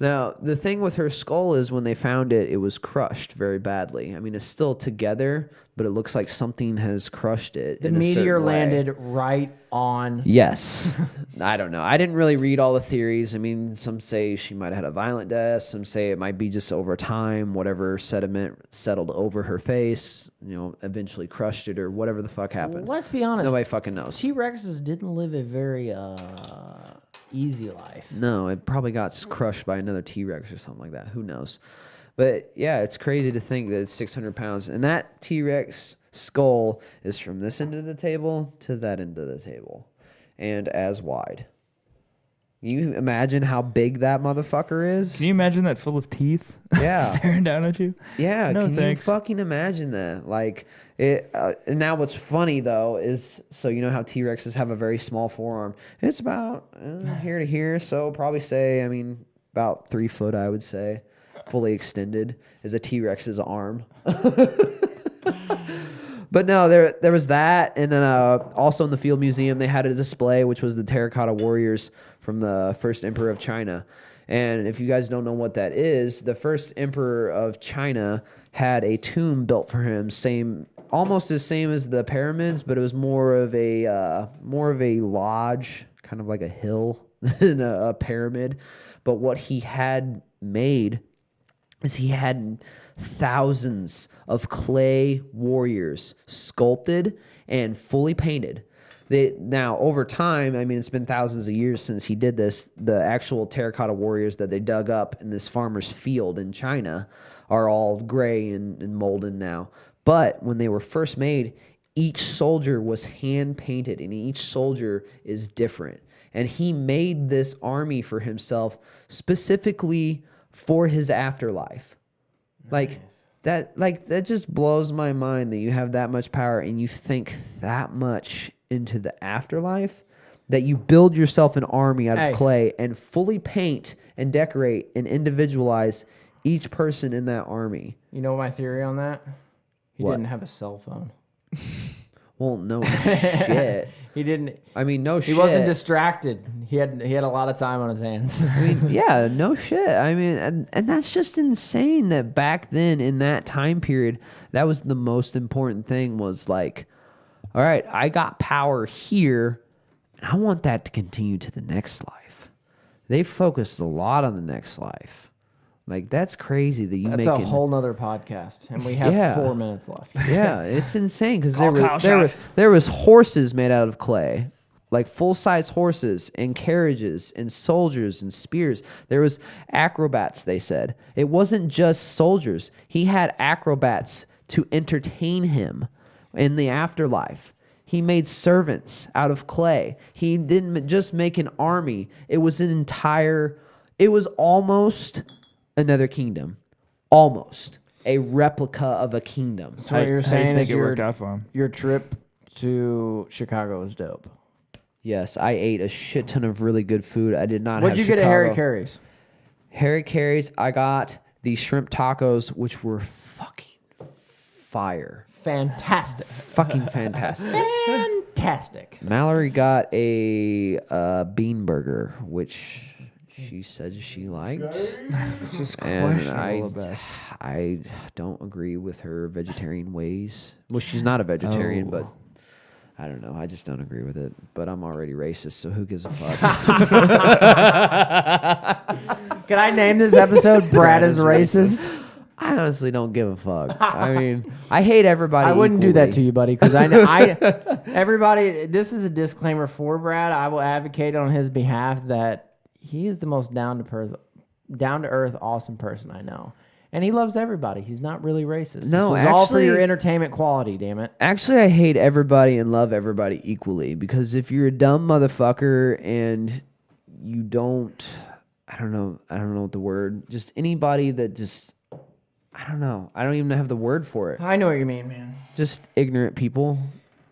S3: Now, the thing with her skull is when they found it, it was crushed very badly. I mean, it's still together, but it looks like something has crushed it.
S2: The
S3: in a
S2: meteor
S3: certain way.
S2: landed right on.
S3: Yes. I don't know. I didn't really read all the theories. I mean, some say she might have had a violent death. Some say it might be just over time, whatever sediment settled over her face, eventually crushed it or whatever the fuck happened.
S2: Let's be honest.
S3: Nobody fucking knows.
S2: T-Rexes didn't live a very easy life.
S3: No, it probably got crushed by another T-Rex or something like that. Who knows? But yeah, it's crazy to think that it's 600 pounds. And that T-Rex skull is from this end of the table to that end of the table. And as wide. You imagine how big that motherfucker is?
S1: Can you imagine that full of teeth?
S3: Yeah.
S1: Staring down at you?
S3: Yeah,
S1: No,
S3: can
S1: thanks.
S3: you fucking imagine that? Like, it. And now what's funny, though, is, so you know how T-Rexes have a very small forearm? It's about here to here, so probably say, about 3 foot, I would say. Fully extended is a T-Rex's arm. But no, there was that, and then also in the Field Museum they had a display which was the terracotta warriors from the first emperor of China. And if you guys don't know what that is, the first emperor of China had a tomb built for him, almost the same as the pyramids, but it was more of a lodge, kind of like a hill than a pyramid. But what he had made is he had thousands of clay warriors sculpted and fully painted. Now, over time, it's been thousands of years since he did this. The actual terracotta warriors that they dug up in this farmer's field in China are all gray and molten now. But when they were first made, each soldier was hand painted, and each soldier is different. And he made this army for himself specifically for his afterlife. Nice. That just blows my mind that you have that much power and you think that much into the afterlife, that you build yourself an army out of clay and fully paint and decorate and individualize each person in that army.
S2: You know my theory on that? He didn't have a cell phone.
S3: Well, no shit.
S2: He didn't.
S3: No shit.
S2: He wasn't distracted. He had a lot of time on his hands.
S3: Yeah, no shit. And that's just insane that back then in that time period, that was the most important thing, was like, all right, I got power here, and I want that to continue to the next life. They focused a lot on the next life. Like, that's crazy that
S2: That's a whole nother podcast, and we have 4 minutes left.
S3: Yeah, it's insane because there was horses made out of clay, like full-size horses and carriages and soldiers and spears. There was acrobats, they said. It wasn't just soldiers. He had acrobats to entertain him in the afterlife. He made servants out of clay. He didn't just make an army. It was almost another kingdom. Almost. A replica of a kingdom.
S2: So what you're saying is
S1: it worked out for him?
S2: Your trip to Chicago was dope.
S3: Yes, I ate a shit ton of really good food. I did not have
S2: What'd you get at Harry Caray's?
S3: Harry Caray's, I got the shrimp tacos, which were fucking fire.
S2: Fantastic.
S3: Fucking fantastic.
S2: Fantastic.
S3: Mallory got a bean burger, which she said she liked.
S1: Just
S3: And
S1: questionable at best.
S3: I don't agree with her vegetarian ways. Well, she's not a vegetarian, but I don't know. I just don't agree with it. But I'm already racist, so who gives a fuck?
S2: Can I name this episode Brad is Racist?
S3: I honestly don't give a fuck. I hate everybody.
S2: I wouldn't do that
S3: equally.
S2: to you, buddy, because everybody, this is a disclaimer for Brad. I will advocate on his behalf that he is the most down to earth, awesome person I know. And he loves everybody. He's not really racist.
S3: No,
S2: this was all for your
S3: actually-
S2: entertainment quality, damn it.
S3: Actually, I hate everybody and love everybody equally because if you're a dumb motherfucker and you don't, I don't know what the word, just anybody that just, I don't know. I don't even have the word for it.
S2: I know what you mean, man.
S3: Just ignorant people.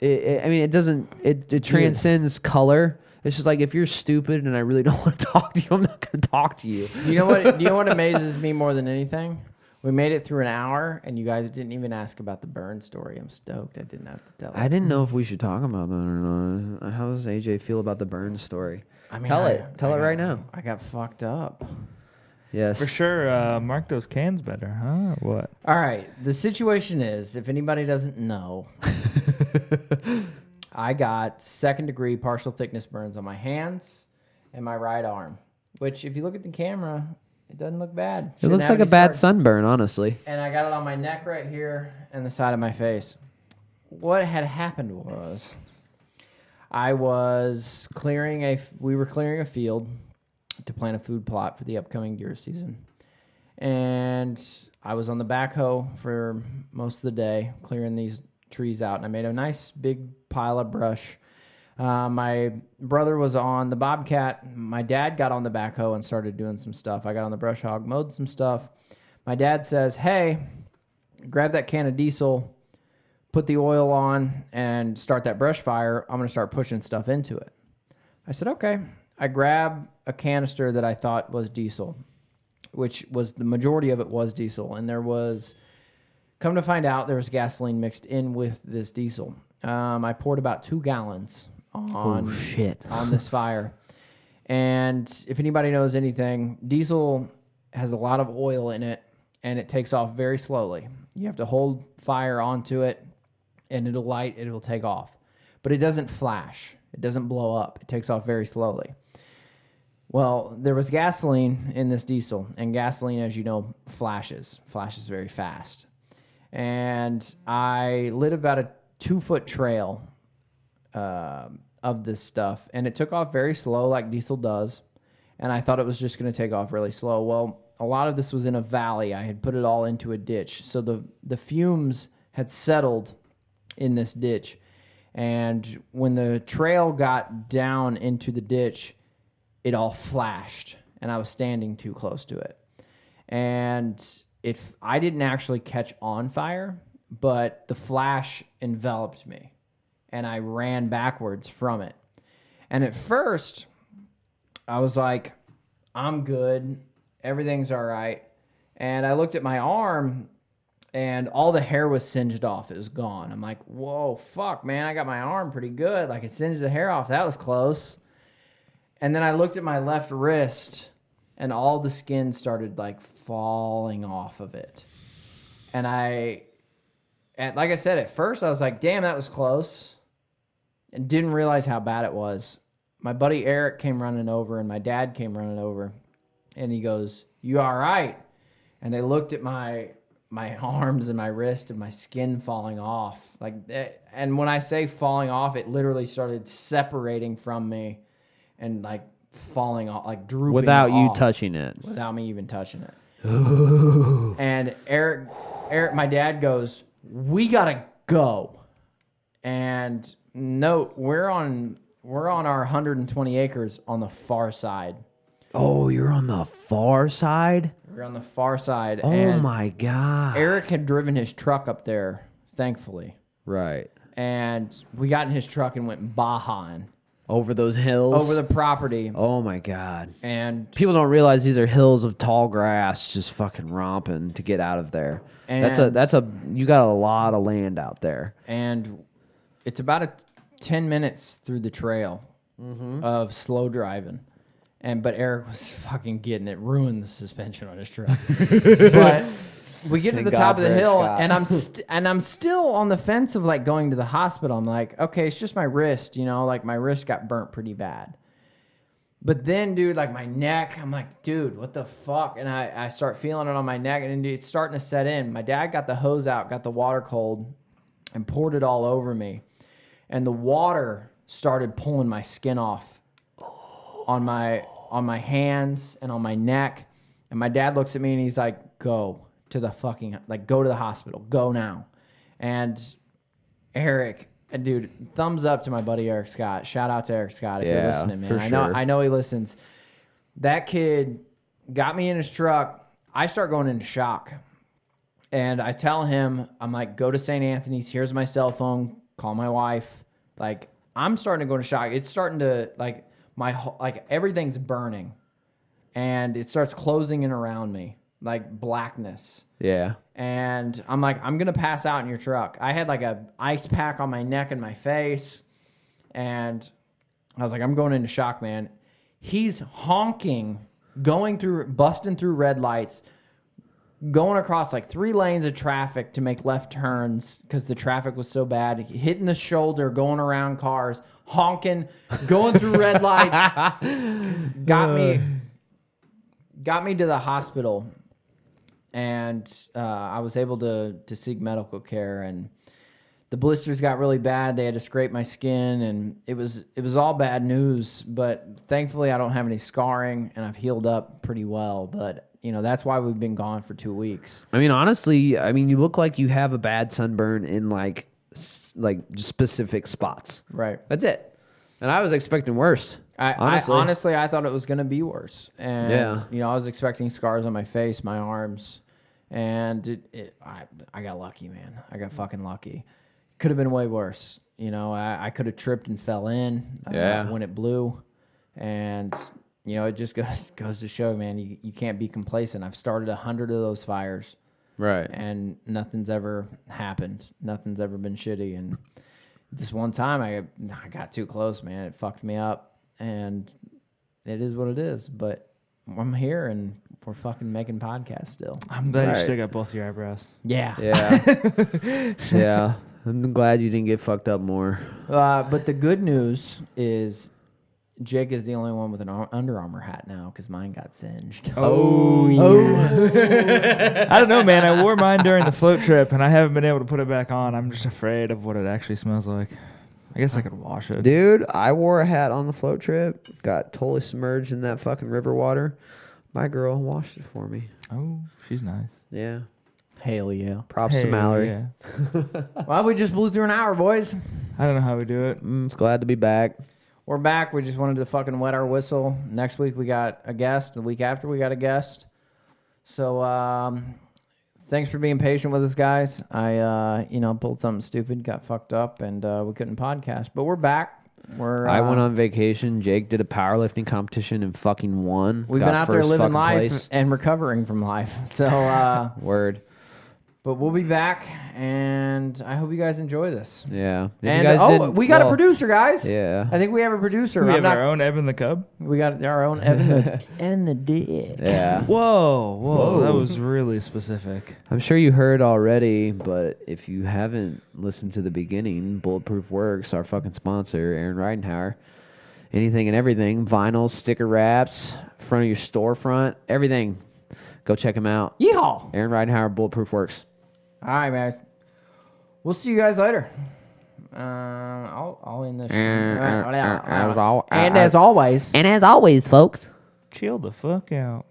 S3: I mean, it doesn't, it transcends color. It's just like if you're stupid and I really don't want to talk to you, I'm not going to talk to you.
S2: You know what? Do you know what amazes me more than anything? We made it through an hour, and you guys didn't even ask about the burn story. I'm stoked. I didn't have to tell it.
S3: I didn't know if we should talk about that or not. How does AJ feel about the burn story?
S2: I mean,
S3: Tell it
S2: I
S3: right now.
S2: I got fucked up.
S3: Yes.
S1: For sure, mark those cans better, huh? Or what?
S2: All right. The situation is, if anybody doesn't know, I got 2nd-degree partial thickness burns on my hands and my right arm, which, if you look at the camera, it doesn't look bad.
S3: It
S2: Shouldn't
S3: looks
S2: have
S3: like a
S2: any
S3: bad
S2: scars.
S3: sunburn, honestly.
S2: And I got it on my neck right here and the side of my face. What had happened was I was we were clearing a field to plant a food plot for the upcoming deer season. And I was on the backhoe for most of the day clearing these trees out, and I made a nice big pile of brush. My brother was on the Bobcat. My dad got on the backhoe and started doing some stuff. I got on the brush hog, mowed some stuff. My dad says, hey, grab that can of diesel, put the oil on, and start that brush fire. I'm going to start pushing stuff into it. I said, okay. I grabbed a canister that I thought was diesel, which was the majority of it was diesel. And there was, come to find out, there was gasoline mixed in with this diesel. I poured about 2 gallons on this fire. And if anybody knows anything, diesel has a lot of oil in it, and it takes off very slowly. You have to hold fire onto it, and it'll light, it'll take off. But it doesn't flash. It doesn't blow up. It takes off very slowly. Well, there was gasoline in this diesel, and gasoline, as you know, flashes very fast. And I lit about a 2-foot trail of this stuff, and it took off very slow like diesel does, and I thought it was just going to take off really slow. Well, a lot of this was in a valley. I had put it all into a ditch, so the fumes had settled in this ditch, and when the trail got down into the ditch, it all flashed, and I was standing too close to it. And I didn't actually catch on fire, but the flash enveloped me, and I ran backwards from it. And at first, I was like, I'm good. Everything's all right. And I looked at my arm, and all the hair was singed off. It was gone. I'm like, whoa, fuck, man. I got my arm pretty good. Like, it singed the hair off. That was close. And then I looked at my left wrist, and all the skin started, like, falling off of it. And like I said, at first, I was like, damn, that was close. And didn't realize how bad it was. My buddy Eric came running over, and my dad came running over. And he goes, you all right? And they looked at my arms and my wrist and my skin falling off. And when I say falling off, it literally started separating from me and like falling off, like drooping
S3: Without you
S2: off.
S3: touching it.
S2: Without me even touching it. And Eric, my dad goes, we gotta go. And note, we're on our 120 acres on the far side.
S3: Oh, you're on the far side?
S2: We're on the far side.
S3: Oh
S2: and
S3: my God.
S2: Eric had driven his truck up there, thankfully.
S3: Right.
S2: And we got in his truck and went bajaing
S3: Over those hills?
S2: over the property.
S3: Oh my God.
S2: And
S3: People don't realize these are hills of tall grass just fucking romping to get out of there. You got a lot of land out there.
S2: and it's about 10 minutes through the trail of slow driving. But Eric was fucking getting it, ruined the suspension on his truck. But we get to
S3: Thank
S2: the
S3: God
S2: top of the
S3: for Eric
S2: hill,
S3: Scott.
S2: and I'm still on the fence of like going to the hospital. I'm like, okay, it's just my wrist, like my wrist got burnt pretty bad. But then, dude, like my neck, I'm like, dude, what the fuck? And I start feeling it on my neck, and it's starting to set in. My dad got the hose out, got the water cold, and poured it all over me. And the water started pulling my skin off on my hands and on my neck. And my dad looks at me and he's like, go, to the fucking, like, go to the hospital. Go now. And Eric, dude, thumbs up to my buddy Eric Scott. Shout out to Eric Scott if you're listening, man.
S3: for sure.
S2: I know he listens. That kid got me in his truck. I start going into shock. And I tell him, I'm like, go to St. Anthony's. Here's my cell phone. Call my wife. Like, I'm starting to go into shock. It's starting to, like, everything's burning. And it starts closing in around me, like blackness.
S3: Yeah.
S2: And I'm like, I'm going to pass out in your truck. I had like a ice pack on my neck and my face. And I was like, I'm going into shock, man. He's honking, busting through red lights, going across like 3 lanes of traffic to make left turns because the traffic was so bad. Hitting the shoulder, going around cars, honking, going through red lights. Got me to the hospital, and I was able to seek medical care. And the blisters got really bad. They had to scrape my skin, and it was all bad news. But thankfully, I don't have any scarring, and I've healed up pretty well. But you know, that's why we've been gone for 2 weeks.
S3: I mean, honestly, you look like you have a bad sunburn in like just specific spots.
S2: Right.
S3: That's it. And I was expecting worse.
S2: Honestly, I thought it was going to be worse. And,
S3: Yeah.
S2: you know, I was expecting scars on my face, my arms, and I got lucky, man. I got fucking lucky. Could have been way worse. You know, I could have tripped and fell in when it blew. And, you know, it just goes to show, man, you can't be complacent. I've started 100 of those fires.
S3: Right.
S2: And nothing's ever happened. Nothing's ever been shitty. And this one time I got too close, man. It fucked me up. And it is what it is. But I'm here and we're fucking making podcasts still.
S1: I'm glad you
S3: Right.
S1: still got both your eyebrows.
S2: Yeah.
S3: Yeah. Yeah. I'm glad you didn't get fucked up more.
S2: But the good news is Jake is the only one with an Under Armour hat now because mine got singed.
S1: Oh, yeah. I don't know, man. I wore mine during the float trip, and I haven't been able to put it back on. I'm just afraid of what it actually smells like. I guess I could wash it.
S3: Dude, I wore a hat on the float trip. Got totally submerged in that fucking river water. My girl washed it for me.
S1: Oh, she's nice.
S3: Yeah.
S2: Hell yeah.
S3: Props to Mallory.
S1: Yeah.
S2: Well, we just blew through an hour, boys.
S1: I don't know how we do it.
S3: It's glad to be back.
S2: We're back. We just wanted to fucking wet our whistle. Next week we got a guest. The week after we got a guest. So thanks for being patient with us, guys. I pulled something stupid, got fucked up, and we couldn't podcast. But we're back.
S3: I went on vacation. Jake did a powerlifting competition and fucking won.
S2: We've
S3: Got
S2: been out there
S3: first
S2: living
S3: fucking
S2: life
S3: place.
S2: and recovering from life. So
S3: Word.
S2: but we'll be back, and I hope you guys enjoy this.
S3: Yeah. If
S2: And
S3: you guys
S2: we got a producer, guys.
S3: Yeah.
S2: I think we have a producer.
S1: We have our own Evan the Cub.
S2: We got our own Evan and the Dick.
S3: Yeah.
S1: Whoa, that was really specific.
S3: I'm sure you heard already, but if you haven't listened to the beginning, Bulletproof Works, our fucking sponsor, Aaron Reidenhauer, anything and everything, vinyls, sticker wraps, front of your storefront, everything. Go check him out.
S2: Yeehaw!
S3: Aaron Reidenhauer, Bulletproof Works.
S2: All right, guys. We'll see you guys later. I'll end this. And as always.
S3: And as always, folks.
S1: Chill the fuck out.